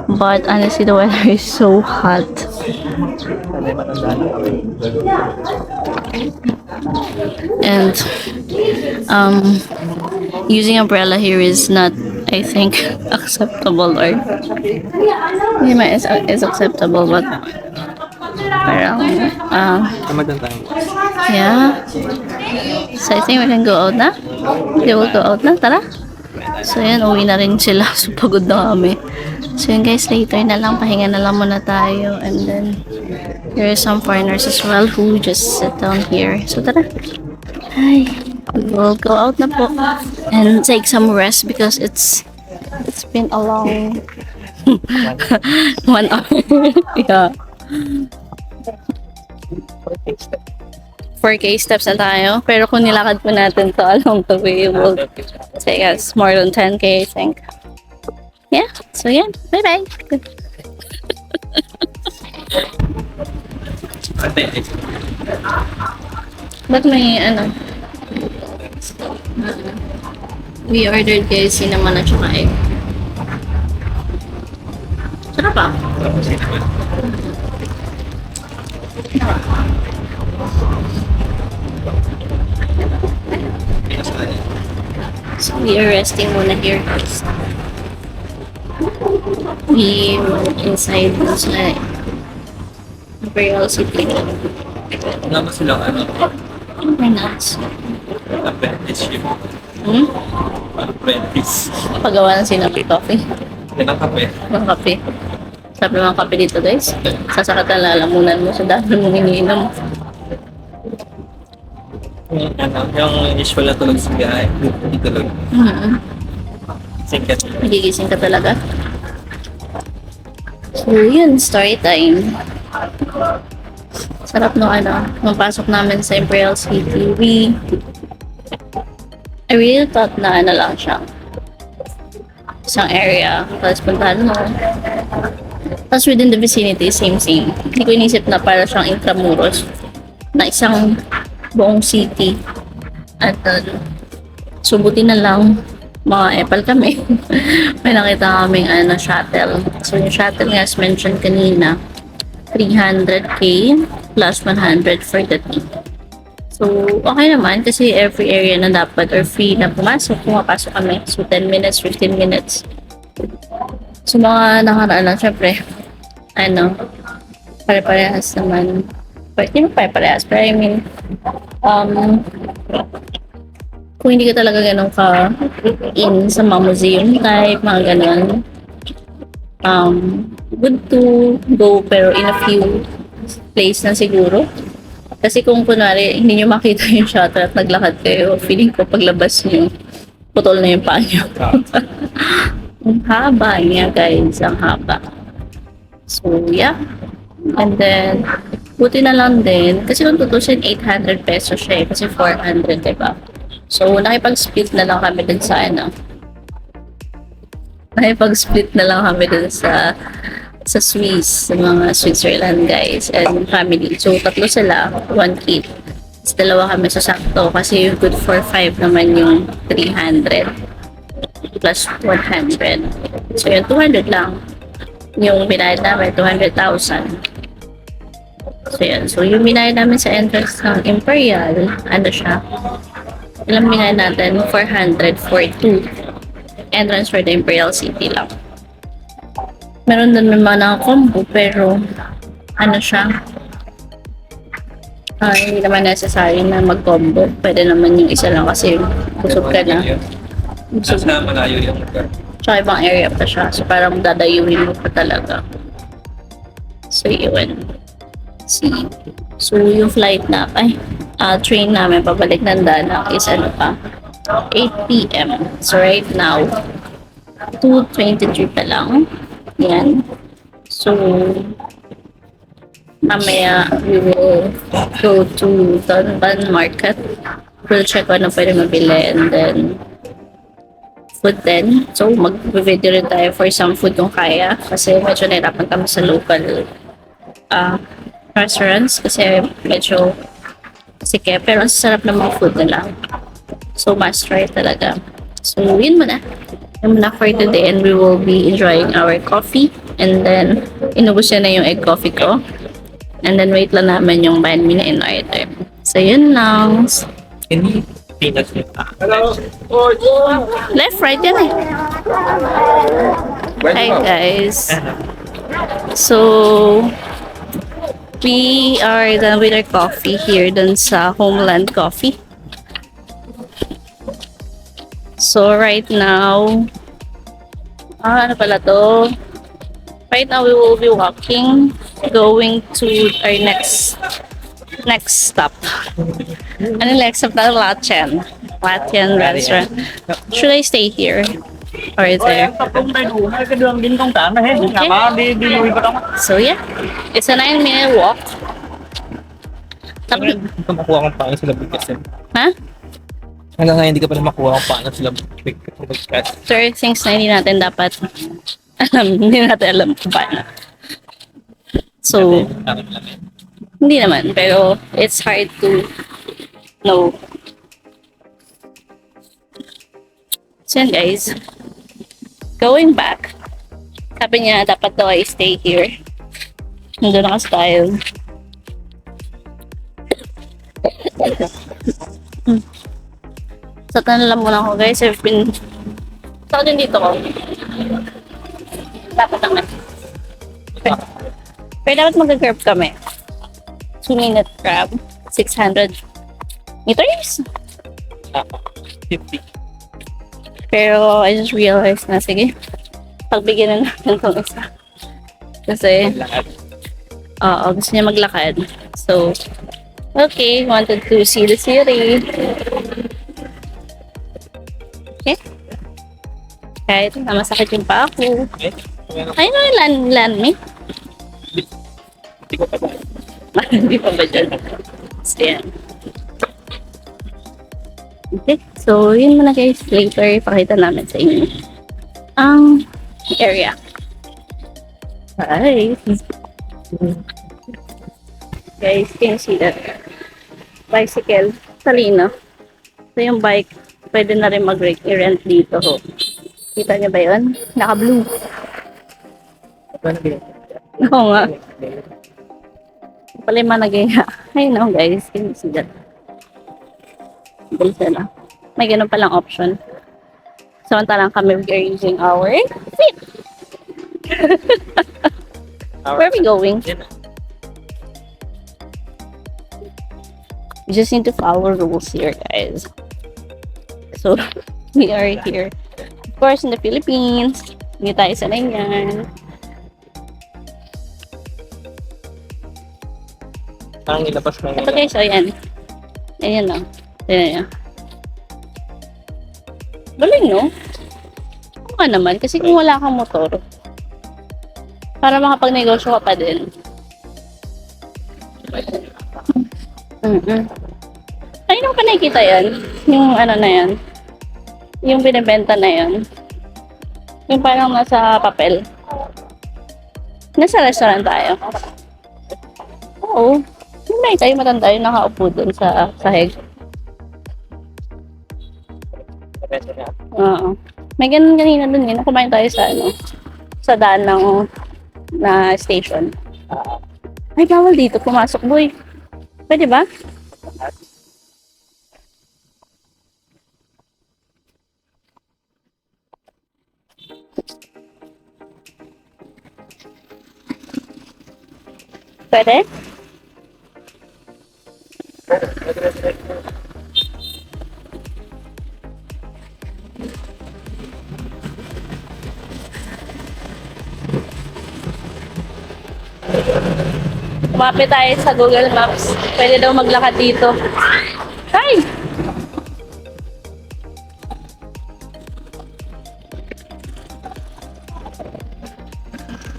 [SPEAKER 1] But honestly, the weather is so hot. And using umbrella here is not, I think, acceptable, or hindi man is acceptable, but parang
[SPEAKER 2] Ramadan tayo.
[SPEAKER 1] yeah. So I think we can go out na. They will go out na, tara. So yan, uwi na rin sila. So pagod na kami. So yun guys, later na lang, pahinga na lang muna tayo. And then there are some foreigners as well who just sit down here. So tara. Hi. We'll go out na po and take some rest because it's been a long 1 hour. Yeah. 4K steps na tayo. Pero kung nilakad po natin to along the way, it will take us more than 10K, I think. Yeah. So yeah. Bye-bye. Ba't may ano? We ordered guys cinnamon at saka egg. Sarap pa. So we are resting muna here guys. We went inside sa Imperial City.
[SPEAKER 2] Wala ba silang ano?
[SPEAKER 1] Finance.
[SPEAKER 2] Apprenticeship. Apprentice.
[SPEAKER 1] Pagawa ng sinabi coffee.
[SPEAKER 2] Ilang kape?
[SPEAKER 1] Mga kape. Sabi ng mga kape dito guys. Sasakat ang lalamunan mo sa dami mong iniinom.
[SPEAKER 2] Yung usual na tulog sa biyahe. Hindi tulog. Singkat.
[SPEAKER 1] Magigising ka talaga. So yun, story time. Sarap no ano, nung pasok namin sa Imperial City, I really thought na ano lang siya. Isang area, tapos puntahan mo. Tapos within the vicinity, same. Hindi ko inisip na para siyang intramuros na isang buong city. At subuti na lang, mga epal kami. May nakita kaming shuttle. So yung shuttle nga as mentioned kanina, 300k plus 100 for the tea. So, okay naman kasi every area na dapat or free na pumapasok kami. So, 10 minutes, 15 minutes. So, mga nakaraan lang, syempre, pare-parehas naman. Hindi mo pare-parehas, pero I mean, kung hindi ka talaga ganun ka in sa mga museum type, mga ganun, good to go pero in a few place na siguro. Kasi kung kunwari hindi nyo makita yung shuttle at naglakad kayo, feeling ko paglabas nyo putol na yung paa niyo. Ang haba niya, guys. Ang haba. So, yeah. And then, buti na lang din. Kasi kung tutusin, 800 pesos siya eh. Kasi 400, diba? So, nakipag-split na lang kami dun sa ano. Nakipag-split na lang kami dun sa Swiss, sa mga Switzerland guys and family. So, tatlo sila, 1 kid. Tapos dalawa kami sa sakto kasi yung good for 5 naman yung 300 plus 100. So, yung 200 lang. Yung binayad namin, 200,000. So, yan. So, yung binayad namin sa entrance ng Imperial, ano siya? Ilang binayad natin? 400 for 2. Entrance for the Imperial City lang. Meron din naman ng combo, pero ano siya? Hindi naman necessary na mag-combo. Pwede naman yung isa lang kasi busog ka na. Busog.
[SPEAKER 2] Nasa malayo yung lugar.
[SPEAKER 1] Tsaka ibang area pa siya. So, parang dadayuhin mo pa talaga. So, yun. See. So, yung flight na, train namin pabalik ng Danang is ano pa? 8 p.m. So, right now, 2:23 pa lang. Yan. So, mamaya we will go to Donban Market. We'll check ano pwede mabili and then food din. So, mag-video rin tayo for some food kung kaya kasi medyo nahirapan kami sa local restaurants kasi medyo sike pero ang sarap ng mga food nila. So, must try talaga. So, yun muna. Yun muna for today and we will be enjoying our coffee and then inubos na yung egg coffee ko and then wait lang naman yung banh mi na in-order. So, yun lang.
[SPEAKER 2] Any peanuts yun?
[SPEAKER 1] Left, right yan eh. Hi guys. So, we are done with our coffee here dun sa Homeland Coffee. So, right now, ano pala to? Right now, we will be walking, going to our next stop. Ano next stop na? Latyan. Latyan restaurant. Should I stay here? Or there?
[SPEAKER 2] Cái đường đến công tán này hết. Nhà ba đi lùi vào trong.
[SPEAKER 1] So, yeah. It's a 9-minute walk. Tapos,
[SPEAKER 2] Ito makuha kung paano sila bigkasin.
[SPEAKER 1] ha?
[SPEAKER 2] Hanggang ngayon hindi ka pa rin makuha kung paano sila bigkas.
[SPEAKER 1] There are things na hindi natin dapat hindi natin alam kung paano. So, hindi naman. Pero, it's hard to know. So, yan guys. Going back, sabi niya, dapat daw I stay here. Nandun na kasi tayo. So, tanong muna ako guys. I've been... So, din dito ko. Dapat naman. Pero dapat mag-curb kami. 2-minute grab. 600 meters.
[SPEAKER 2] 50.
[SPEAKER 1] Pero I just realized na, sige, pagbigyan na natin itong isa. Kasi, gusto niya maglakad. So, okay, wanted to see the city. Okay. Kahit na masakit yung paa ko. Ay, no, land me.
[SPEAKER 2] Hindi ko pa ba?
[SPEAKER 1] Hindi pa ba dyan? So, yan. Okay, so yun muna guys. Later, pakita namin sa inyo ang area. Hi! Guys, can you see that? Bicycle. Talino. So yung bike, pwede na rin mag-rent dito. Ho. Kita niyo ba yun? Naka-blue. Oo nga. Pala yung managaya. I know guys, can you see that? Bilsa na. May ganun palang option. Samantalang kami, we are using our feet. Where are we going? We just need to follow rules here, guys. So, we are here. Of course, in the Philippines. Hindi tayo sanay yan.
[SPEAKER 2] Parang ilabas mo
[SPEAKER 1] Ito guys, o yan. Ayan o. Ayan. Galing, no? Oo nga naman, kasi kung wala kang motor, para makapagnegosyo ka pa din. Ayun pa nakikita yan. Yung ano na yan. Yung binibenta na yan. Yung parang nasa papel. Nasa restaurant tayo. Oo. Yung may tayo matanda yung nakaupo dun sa sahig. Oo. May ganun kanina dun yun. Kumain tayo sa ano. Sa daan ng na station. Ay, bawal dito. Pumasok, boy. Pwede ba? Pwede? Kumapit tayo sa Google Maps. Pwede daw maglakad dito. Ay!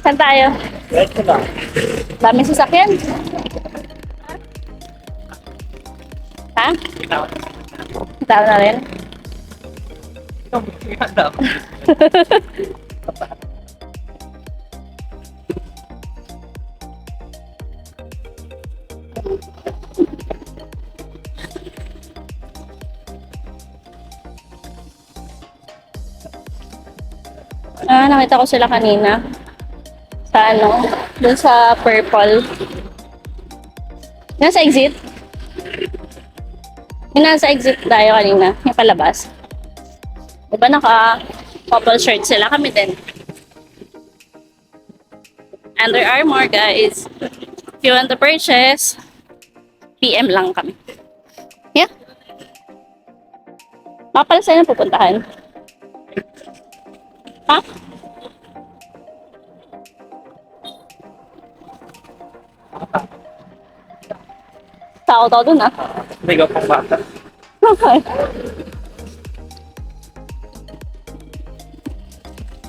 [SPEAKER 1] Saan tayo?
[SPEAKER 2] Right ko lang.
[SPEAKER 1] Daming sasakyan. Ha? Tao na rin? Nakita ko sila kanina. Sa ano, dun sa purple. Nasa exit? Yung nasa exit tayo kanina, yung palabas. Diba naka-couple shirt sila? Kami din. Under Armour, guys. If you want to purchase, PM lang kami. Yeah. Mapala sa'yo na pupuntahan. Ha? Tao dun ah.
[SPEAKER 2] May pang bata.
[SPEAKER 1] Okay.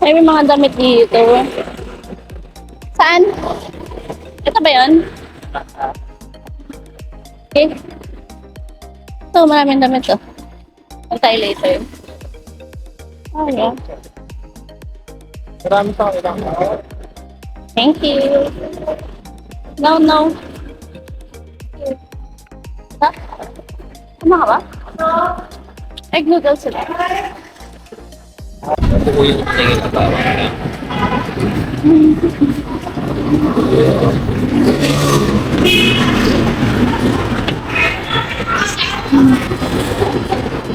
[SPEAKER 1] Ay, may mga damit dito. Saan? Ito ba yun? Okay. Ito, maraming damit to. Antay later. Oh, yeah.
[SPEAKER 2] Marami pa ilang.
[SPEAKER 1] Thank you. No, no. Ha? Tama ka ba? Egg noodles sila.
[SPEAKER 2] Buo yung tingin na bawang na.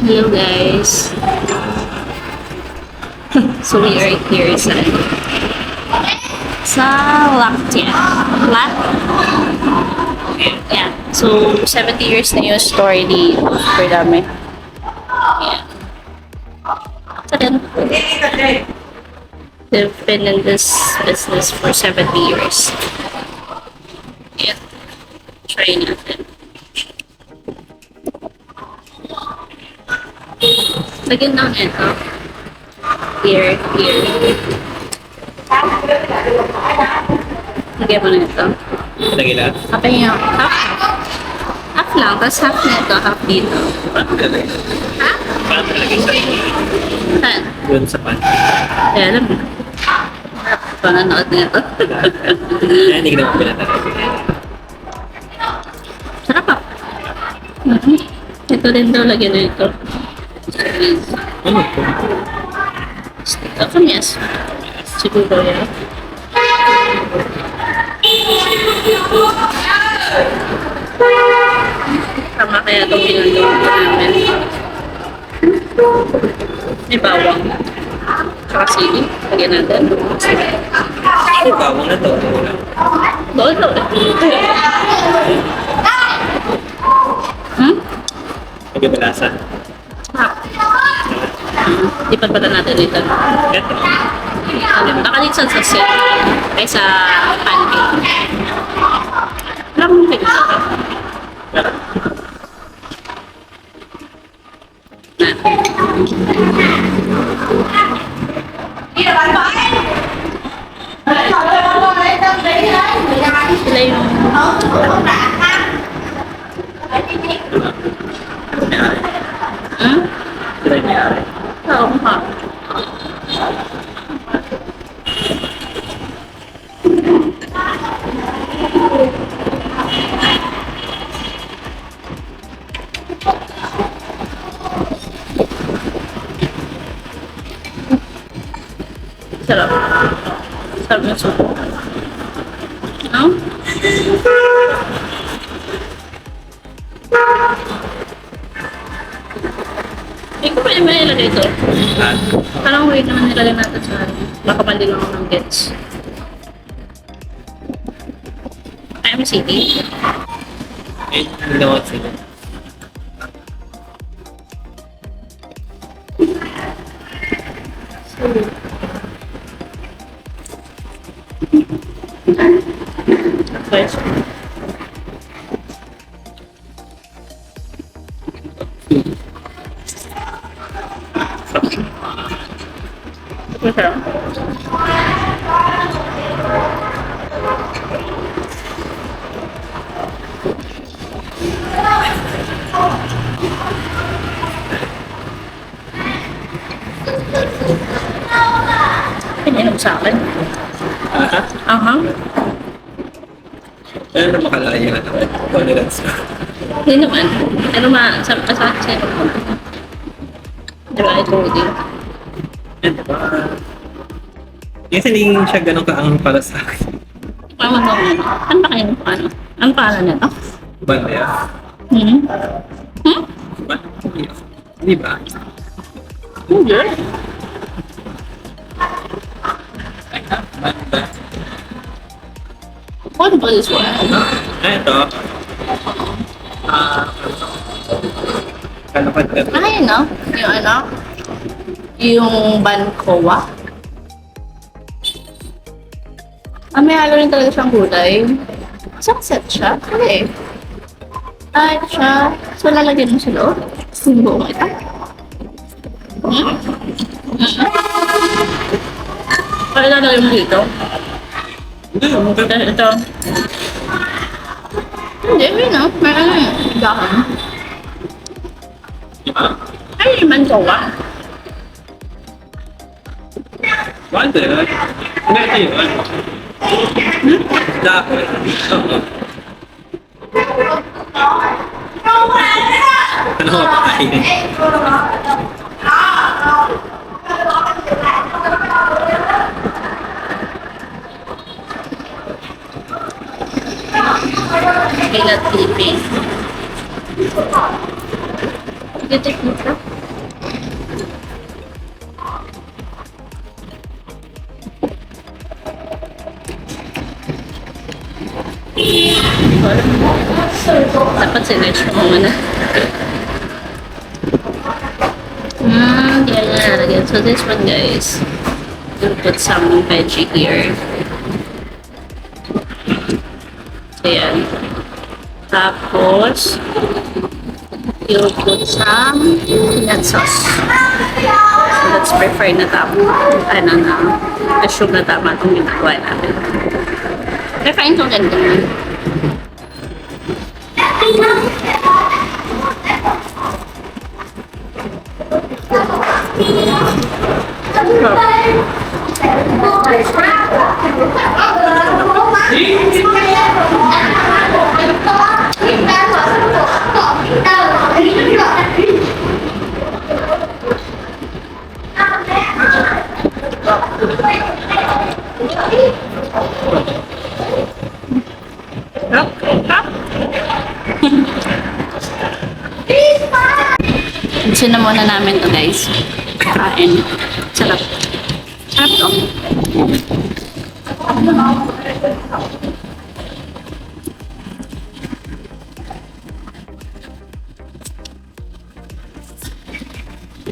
[SPEAKER 1] Hello guys. So we are here sa Latia. Yeah. So 70 years na yung story ni Super dami. Yeah. So then, they've been in this business for 70 years. Yeah. Try natin. Lagyan lang ito. Here. Lagyan mo na ito.
[SPEAKER 2] Lagi na.
[SPEAKER 1] Apa yung half? Half lang, tapos half na ito, half dito. Ha?
[SPEAKER 2] Paano talaga sa
[SPEAKER 1] Saan?
[SPEAKER 2] doon sa pan?
[SPEAKER 1] Kaya alam mo. Panganood na ito.
[SPEAKER 2] Hindi ka naman pinatalaga.
[SPEAKER 1] Sarap ah. Ito din daw lagyan na ito.
[SPEAKER 2] Ano po?
[SPEAKER 1] Ito kamias. Siguro yan. Tama kaya itong pinagawa ko namin. May bawang. Tsaka sili. Lagyan natin.
[SPEAKER 2] Ay, bawang na to.
[SPEAKER 1] Doon.
[SPEAKER 2] Nagabalasan.
[SPEAKER 1] Ipagpata natin dito.
[SPEAKER 2] Ito.
[SPEAKER 1] Nakalitsan sa set ay sa pancake. Wala kong pwede sa akin. Na. Sila yung hmm?
[SPEAKER 2] Sila yung may-ari.
[SPEAKER 1] Oo nga. Sarap. Sarap ng suko. No? Hindi ko pwede ba nilagay ito? Parang wait naman nilagay natin sa ano. Baka mali lang ako ng gets. I'm City.
[SPEAKER 2] Eh, hindi naman sila.
[SPEAKER 1] Okay. Masarap. Pininom sa akin. Aha.
[SPEAKER 2] Ano na makalaya nga naman? Tolerance ka.
[SPEAKER 1] Hindi naman. Pero sabi ka sa akin sa'yo. Diba, ito din.
[SPEAKER 2] Yan, diba? Kasi hindi siya ganun kaangang para sa akin.
[SPEAKER 1] Ano ba ano? Ano ba kayo? Ano? Ano pangalan nito?
[SPEAKER 2] Bandaya.
[SPEAKER 1] Hmm? Hmm?
[SPEAKER 2] Bandaya. Di ba?
[SPEAKER 1] Hindi.
[SPEAKER 2] Banda.
[SPEAKER 1] What about this one?
[SPEAKER 2] Ito. Kalapad ka.
[SPEAKER 1] Ayun, no? Yung ano? Yung Bancoa. May halo rin talaga siyang gulay. Sunset siya. Okay. Ito siya. So, lalagyan mo sa loob. Yung buong ito. Hmm? Kaya lalagyan mo dito.
[SPEAKER 2] Hindi, okay.
[SPEAKER 1] Ito. Hindi, yun o. May ano yun. Dahon.
[SPEAKER 2] Diba?
[SPEAKER 1] Ay, yung Bancoa.
[SPEAKER 2] Banda. Hindi, ito yun. Dapat. Oo. Ano ka pakainin?
[SPEAKER 1] Peanut Philippine. Titik mo ka? Dapat sinerge mo muna. Di na nalagyan. So this one guys, we'll put some veggie here. So yan. Tapos, you'll put some peanut sauce. So let's prefer na tama. Ano na, assume na tama itong ginagawa natin. Kakain ko ganito naman. Gusto na muna namin to guys. Kain. Sarap. Sarap to.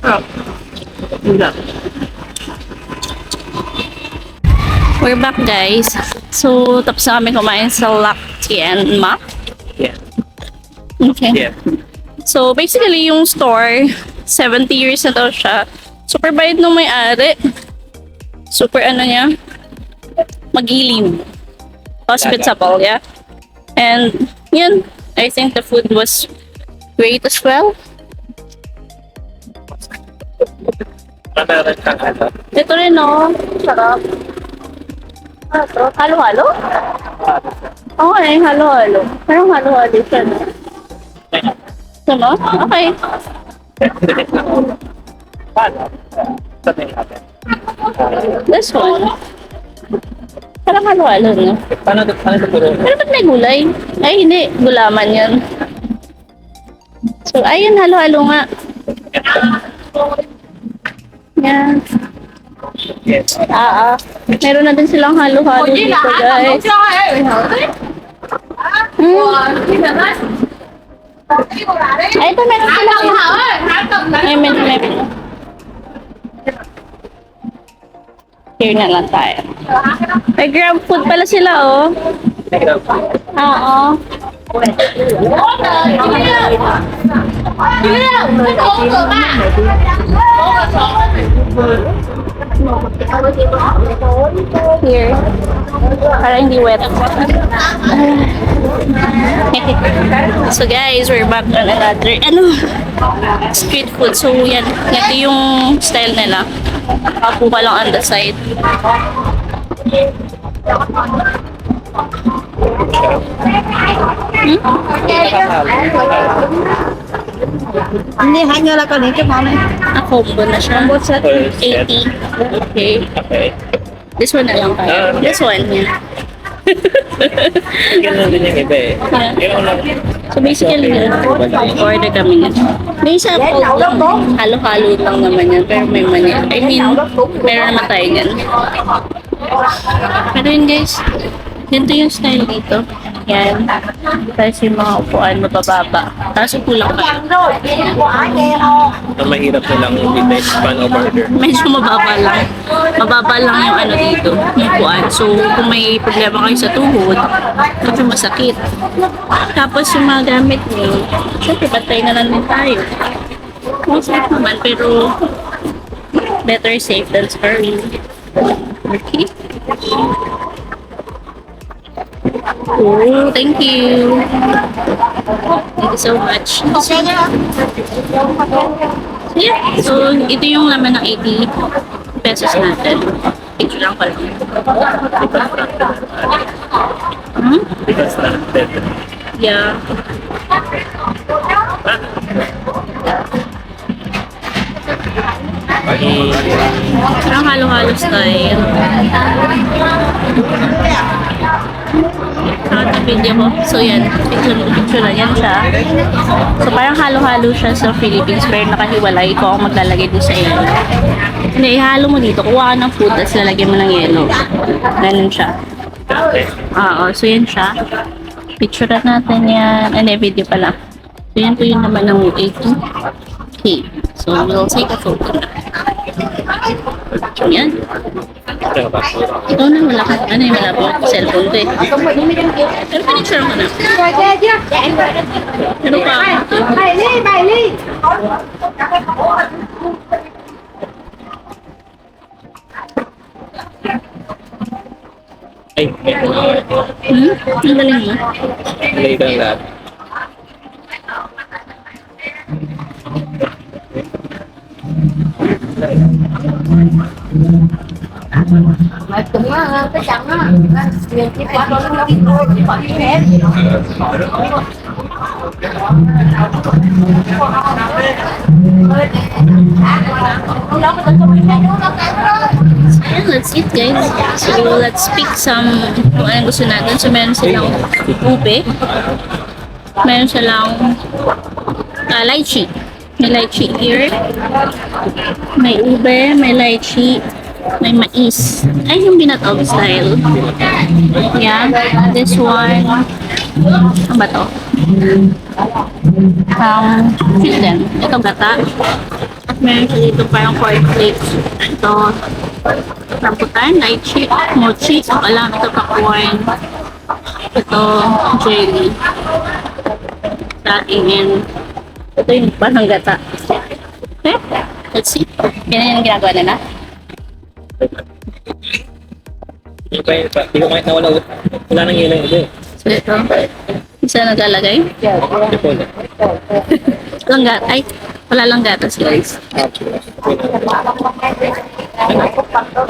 [SPEAKER 1] Sarap. Sarap. We're back guys. So, tapos na kami kumain sa Laktian Ma.
[SPEAKER 2] Yeah.
[SPEAKER 1] Okay.
[SPEAKER 2] Yeah.
[SPEAKER 1] So, basically, yung store 70 years na daw siya. Super bayad nung may-ari. Super ano niya, magilim. Hospitable, yeah. And yun, I think the food was great as well.
[SPEAKER 2] Meron kang ano.
[SPEAKER 1] Ito rin, no? Sarap. Ano to? Halo-halo? Oo, halo-halo. Parang halo-halo siya, no? Ito, no? Okay.
[SPEAKER 2] Paano? Sabihin natin.
[SPEAKER 1] This one. Parang halo-halo, no?
[SPEAKER 2] Paano ito puro?
[SPEAKER 1] Pero ba't may gulay? Ay, hindi. Gulaman yan. So, ayun, halo-halo nga. Yan.
[SPEAKER 2] Yes.
[SPEAKER 1] Meron na din silang halo-halo dito, guys. Ay, ito meron silang. May. Here na lang tayo. May grab food pala sila, oh. Oo. Here. Para hindi wet. So guys, we're back on another street food. So yan, ito yung style nila. Kapo ka lang on the side.
[SPEAKER 3] Hindi, hanya lah kali ke mana?
[SPEAKER 1] Combo na siya. 80. Okay.
[SPEAKER 2] Okay.
[SPEAKER 1] This one na lang tayo. This one, yeah.
[SPEAKER 2] Ganun din yung iba eh. Yung lang.
[SPEAKER 1] So basically, order kami na. May isa po lang, halo-halo lang naman yan, pero may mani. I mean, meron naman tayo yan. Pero yun guys, ganito yung style dito. Yan. Tapos yung mga upuan mabababa. Tapos upo lang kayo.
[SPEAKER 2] Ang mahirap na lang i-base pan order.
[SPEAKER 1] Medyo mababa lang. Mababa lang yung ano dito, yung upuan. So, kung may problema kayo sa tuhod, medyo masakit. Tapos yung mga gamit nyo, syempre patay na lang din tayo. Masakit naman, pero better safe than sorry. Okay. Oh, thank you. Thank you so much. So, yeah. So, ito yung laman ng 80 pesos natin. Picture lang pala.
[SPEAKER 2] Because na, dead.
[SPEAKER 1] Yeah. Parang halo-halo style. Sa video ko. So yan, picture na yan siya. So parang halo-halo siya sa Philippines pero nakahiwalay ko ang maglalagay din sa yelo. Hindi, ihalo mo dito. Kuha ka ng food tapos lalagyan mo ng yelo. Ganun siya. Oo, so yan siya. Picture natin yan. Hindi, video pala. So yan po yun naman ng 80K. So we'll take a photo na. Yan. Ikaw na, wala ka. Ano yung wala po? Cellphone ko eh. Pero pinicture ko na. Ano pa?
[SPEAKER 3] Bài ly.
[SPEAKER 2] Ay,
[SPEAKER 1] Ang galing mo.
[SPEAKER 2] malay ka lang lahat.
[SPEAKER 3] Mà cũng cái chẳng á, nhiều cái quá đó nó đi thôi, chỉ còn cái hết.
[SPEAKER 1] Ayan, let's eat guys. So let's pick some kung anong gusto natin. So meron silang ube. Meron silang lychee. May lychee here. May ube, may lychee, may mais. Ay, yung binatog style. Yeah. This one. Ano ba to? Chicken. Ito gata. At meron siya dito parang pork flakes. Ito, rambutan, lychee, mochi. Alam, ito popcorn. Ito, jelly. Saging and ito yung parang gata. Let's see. Yan yung ginagawa nila.
[SPEAKER 2] Hindi pa yun. Hindi ko kahit nawala. Wala nang ilang ito eh.
[SPEAKER 1] So ito. Isa naglalagay.
[SPEAKER 2] Hindi po na.
[SPEAKER 1] Langgat. Ay, wala lang gatas guys.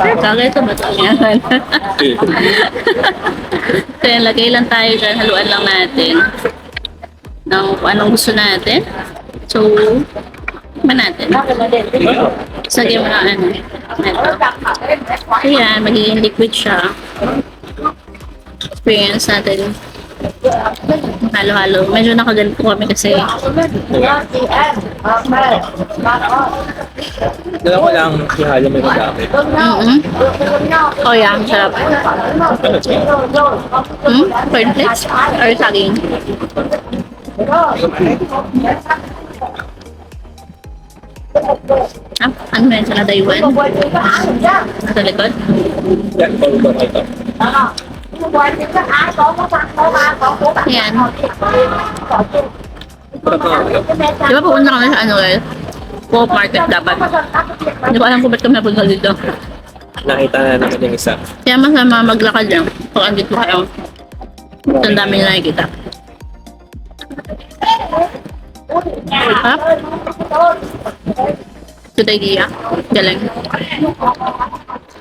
[SPEAKER 1] Kagaya ito ba ito? Yan. So yan, lagay lang tayo dyan. Haluan lang natin. Ng kung anong gusto natin. So, ba natin? Sagay mo na ano. Ito. Ayan, magiging liquid siya. Experience natin. Halo-halo. Medyo nakaganito kami kasi
[SPEAKER 2] Dala ko lang ihalo mo yung madami.
[SPEAKER 1] Oh yeah, sarap. Cornflakes? Or saging? Ah, ano na yun sa ladaywan? Sa likod?
[SPEAKER 2] Yan, follow ba ito?
[SPEAKER 1] Ayan.
[SPEAKER 2] Sarap na ako.
[SPEAKER 1] Di ba pupunta kami sa ano guys? Co-op market dapat. Hindi ko alam kung ba't kami napunta dito.
[SPEAKER 2] Nakita na namin yung isa.
[SPEAKER 1] Kaya masama maglakad lang. Kung andito kayo. Ito ang dami na nakikita. Sarap. Good idea. Galing.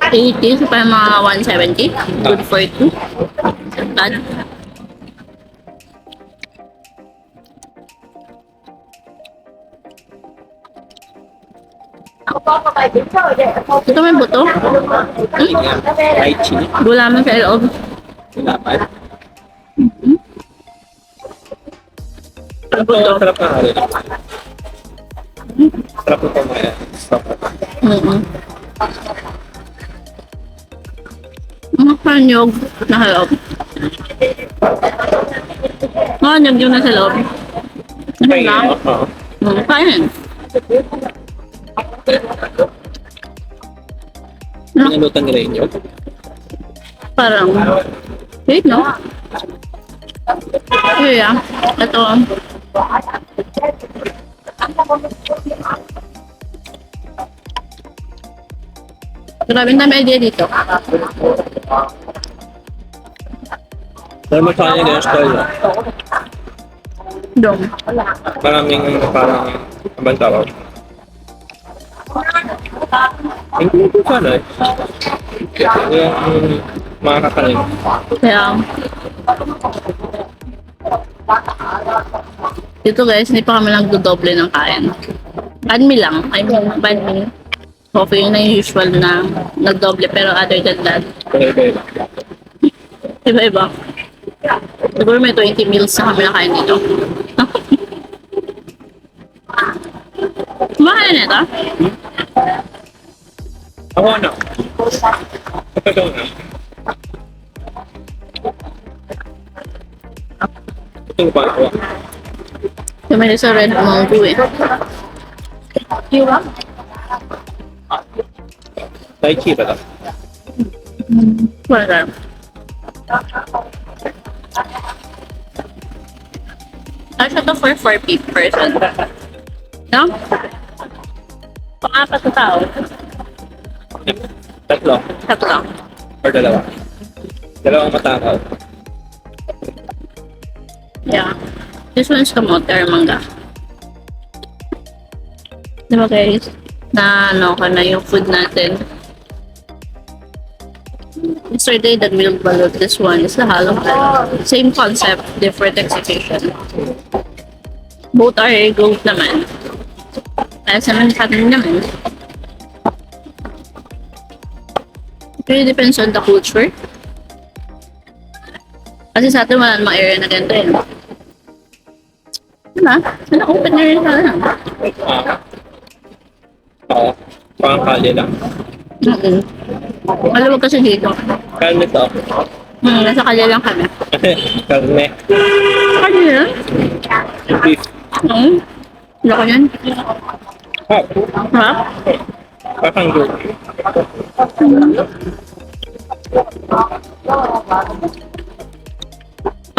[SPEAKER 1] 80 pa mga 170. Good for 2. Bad. Ito may buto.
[SPEAKER 2] Lychee.
[SPEAKER 1] Gulaman sa loob.
[SPEAKER 2] Dapat.
[SPEAKER 1] Ang buto.
[SPEAKER 2] Sarap na rin. Sarap na pamaya. Sarap na.
[SPEAKER 1] Mga kanyog na sa loob. Mga kanyog yung nasa loob. Ano lang?
[SPEAKER 2] Oo.
[SPEAKER 1] Kain.
[SPEAKER 2] Pinalutan nila yun yun.
[SPEAKER 1] Parang, wait no? Yeah, ito. Grabe ang dami idea dito.
[SPEAKER 2] Pero mo sa kanya ganyan style na.
[SPEAKER 1] Dong.
[SPEAKER 2] Parang abang tawag. Hindi ko sana eh. Yung mga kakanin.
[SPEAKER 1] Kaya, dito guys, hindi pa kami lang dodoble ng kain. Banh mi lang. I mean, banh mi. Coffee yung na yung usual na nagdoble. Pero other than that,
[SPEAKER 2] Iba-iba.
[SPEAKER 1] iba-iba. Siguro may 20 meals na kami nakain dito. Kumakain na ito?
[SPEAKER 2] Ako ano? Kapag ako na. Ito ba ako?
[SPEAKER 1] Tumili sa Red Mango eh.
[SPEAKER 2] Lychee ba ito?
[SPEAKER 1] Wala. Siya to for 4 person. No? Pang-apat na tao.
[SPEAKER 2] Tatlo.
[SPEAKER 1] Tatlo.
[SPEAKER 2] Or dalawa. Dalawang matakaw.
[SPEAKER 1] Yeah. This one's kamote or mangga. Diba guys? Na ano ka na yung food natin. Yesterday, the grilled balut. This one is the halong balut. Same concept, different execution. Both are goat naman. Kaya sa mga naman. It really depends on the culture. Kasi sa atin wala namang area na ganito eh. Diba? Sana open area na lang.
[SPEAKER 2] Oo. Parang kali lang.
[SPEAKER 1] Maluwag kasi dito.
[SPEAKER 2] Karne to.
[SPEAKER 1] Nasa kalya lang kami.
[SPEAKER 2] Karne.
[SPEAKER 1] Kalya?
[SPEAKER 2] Beef.
[SPEAKER 1] Loko yan. Ha?
[SPEAKER 2] Parang good.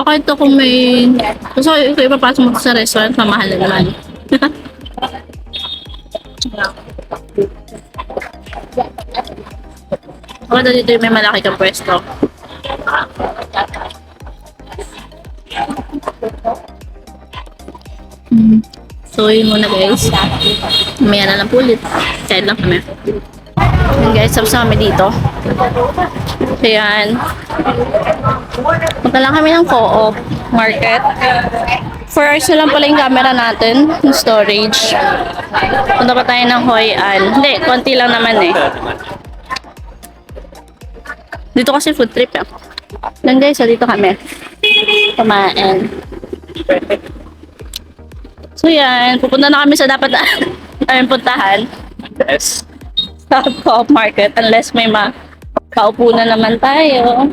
[SPEAKER 1] Okay ito kung may... Gusto ko ipapasok mo sa restaurant, mamahal na naman. Maganda dito yung may malaki kang pwesto. So, yun muna guys. May na lang po ulit. Kain lang kami. Yun guys, tapos na kami dito. So, yan. Punta lang kami ng Co-op Market. 4 hours na lang pala yung camera natin. Yung storage. Punta pa tayo ng Hoi An. Hindi, konti lang naman eh. Dito kasi food trip eh. Yan guys, so dito kami. Kumain. So yan, pupunta na kami sa dapat namin puntahan.
[SPEAKER 2] Yes.
[SPEAKER 1] Sa Co-op Market. Unless may paupo na naman tayo.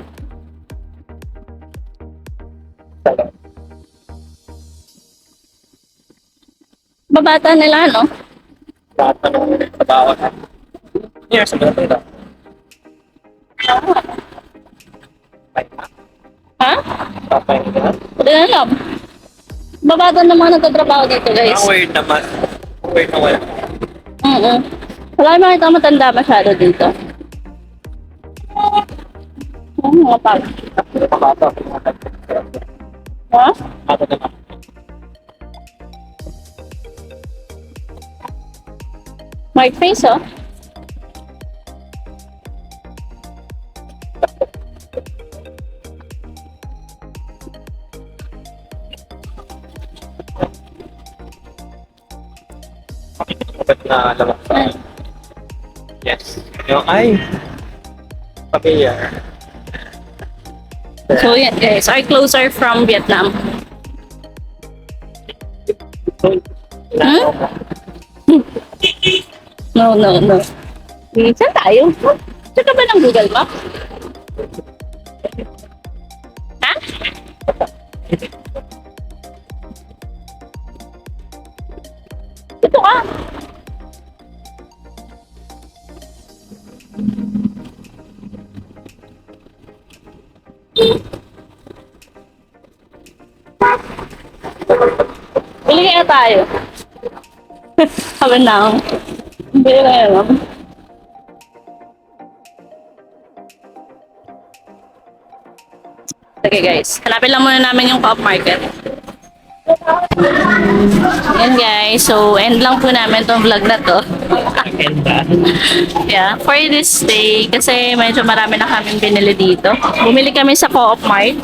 [SPEAKER 1] Babata nila, no?
[SPEAKER 2] Lahat na nung trabaho na. Years ago na ito.
[SPEAKER 1] Ha?
[SPEAKER 2] Papay na.
[SPEAKER 1] Hindi na alam. Babata na mga nagtatrabaho dito, guys.
[SPEAKER 2] Ang weird naman. Weird na wala.
[SPEAKER 1] Wala yung makita matanda masyado dito. Mga pag.
[SPEAKER 2] Makata.
[SPEAKER 1] Ha?
[SPEAKER 2] Makata naman.
[SPEAKER 1] White face, oh.
[SPEAKER 2] Kapag na lamang sa yes. Yung ay familiar.
[SPEAKER 1] So, yan, guys. Our clothes are from Vietnam. No. Saan tayo? Saan ka ba ng Google Map? Ha? Ito ka. Bili kaya tayo. Sabi na ako. Bili kaya lang. Okay guys, hanapin lang muna namin yung Co-op Market. Yan guys, so end lang po namin tong vlog na to. Yeah, for this day, kasi medyo marami na kaming binili dito. Bumili kami sa Co-op Mart.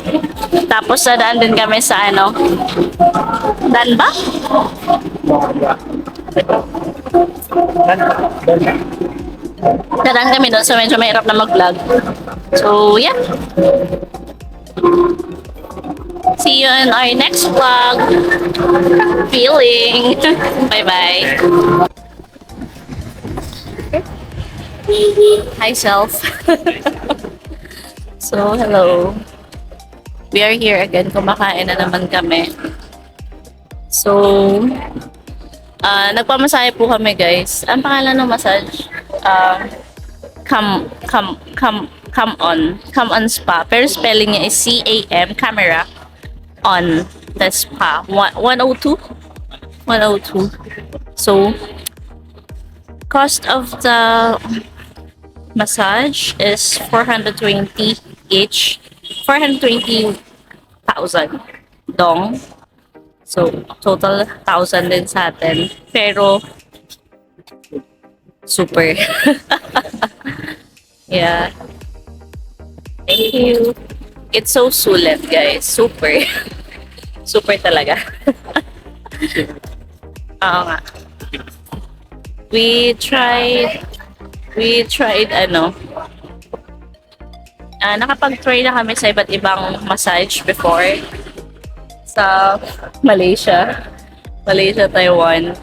[SPEAKER 1] Tapos nadaan din kami sa ano, daan ba? Nadaan kami doon, so medyo mahirap na mag-vlog. So yeah. See you in our next vlog. Feeling. Bye-bye. Hi, self. So, hello. We are here again. Kumakain na naman kami. So, nagpamasahe po kami, guys. Ang pangalan ng massage? Come on spa. Pero spelling niya is C-A-M, camera, on, the spa. 102? 102. So, cost of the massage is 420 each. 420,000 dong. So, total 1,000 din sa atin. Pero, super. Yeah. Thank you. It's so sulit, guys. Super. Super talaga. Oo nga. We tried nakapag-try na kami sa iba't ibang massage before sa Malaysia, Taiwan.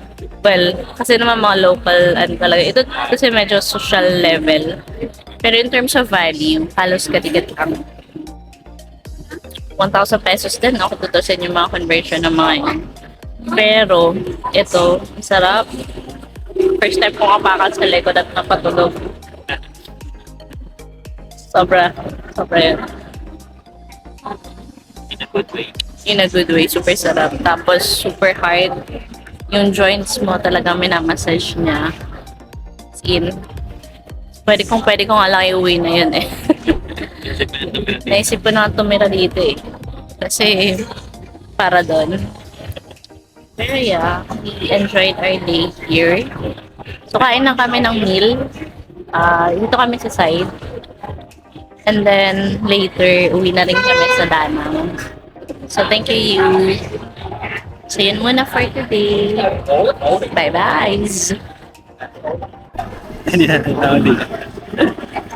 [SPEAKER 1] Well, kasi naman mga local talaga. Ito kasi medyo social level. Pero in terms of value, halos katigat lang. 1,000 pesos din ako tutusin yung mga conversion ng mga yun. Pero, ito, sarap. First time ko kapakal sa likod at napatulog. Sobra yun.
[SPEAKER 2] In a good way.
[SPEAKER 1] In a good way, super sarap. Tapos, super hard. Yung joints mo talagang minamassage niya. Skin. Pwede ko nga lang iuwi na yun eh.
[SPEAKER 2] Isip na yung tumira.
[SPEAKER 1] Naisip ko na tumira dito eh. Kasi, para doon. Pero yeah, we enjoyed our day here. So, kain lang kami ng meal. Dito kami sa side. And then, later, uwi na rin kami sa Danang. So, thank you. So, yun muna for today. Bye-bye!
[SPEAKER 2] Hindi natin tawag dito.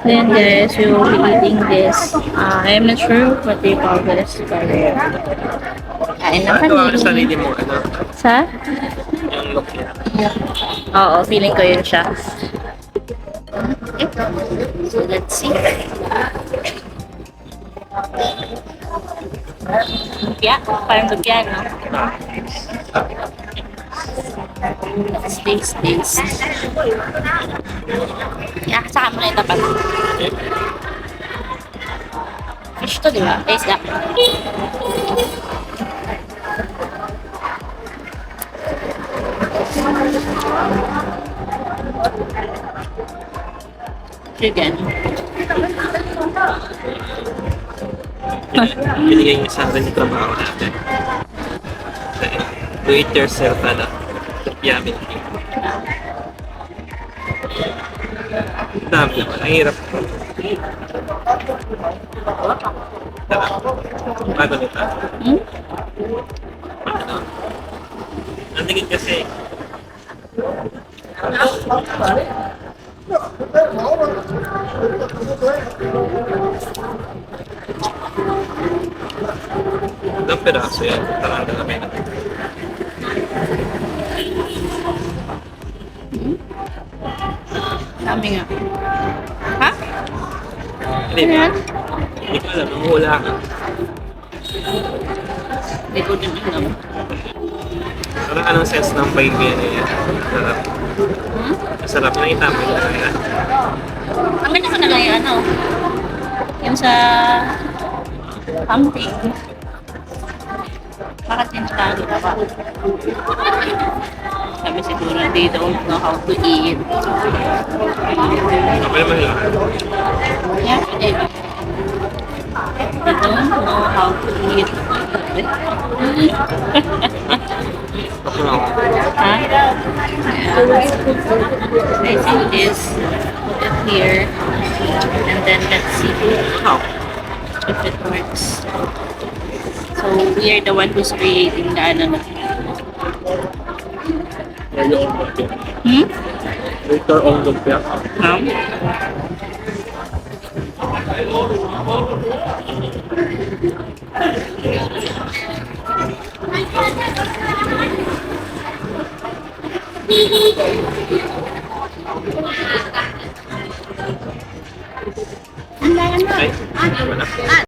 [SPEAKER 1] Then guys, we will be eating this. I'm not sure what they call this, but kain na
[SPEAKER 2] Gawa ka sa
[SPEAKER 1] kami.
[SPEAKER 2] sarili mo,
[SPEAKER 1] Sa?
[SPEAKER 2] yung look niya.
[SPEAKER 1] Oo, feeling ko yun siya. So let's see. Lumpia? Parang lumpia, no? Let's taste this. Yeah, saka mo na itapat. Fish to, di ba? Taste that. Chicken.
[SPEAKER 2] Binigay niya sa akin yung trabaho natin. Do it yourself, yummy. Dami naman, ang hirap. Bago nito.
[SPEAKER 1] Hmm?
[SPEAKER 2] Ano? Nandigit kasi. Ilang piraso yan. Tarada kami na.
[SPEAKER 1] Dami nga. Ha?
[SPEAKER 2] Hindi
[SPEAKER 1] Ano
[SPEAKER 2] ba?
[SPEAKER 1] yan?
[SPEAKER 2] Hindi ko alam. Nanguhula ka.
[SPEAKER 1] Hindi ko din alam.
[SPEAKER 2] Parang anong sense ng paigyan na yan? Sarap.
[SPEAKER 1] Hmm?
[SPEAKER 2] Masarap. Nakita mo yun.
[SPEAKER 1] Ang ganda ko na lang yung ano. Yung sa camping. Bakit din siya ginawa? Sabi siguro they don't know how to eat.
[SPEAKER 2] Okay naman yun.
[SPEAKER 1] Yeah, they don't know how to eat.
[SPEAKER 2] Okay lang.
[SPEAKER 1] Huh? Yeah. I think this, put it here, and then let's see
[SPEAKER 2] Wow.
[SPEAKER 1] if it works. So we are the one who's creating the ano. Hmm?
[SPEAKER 2] Later on lumpia. Ay, wala.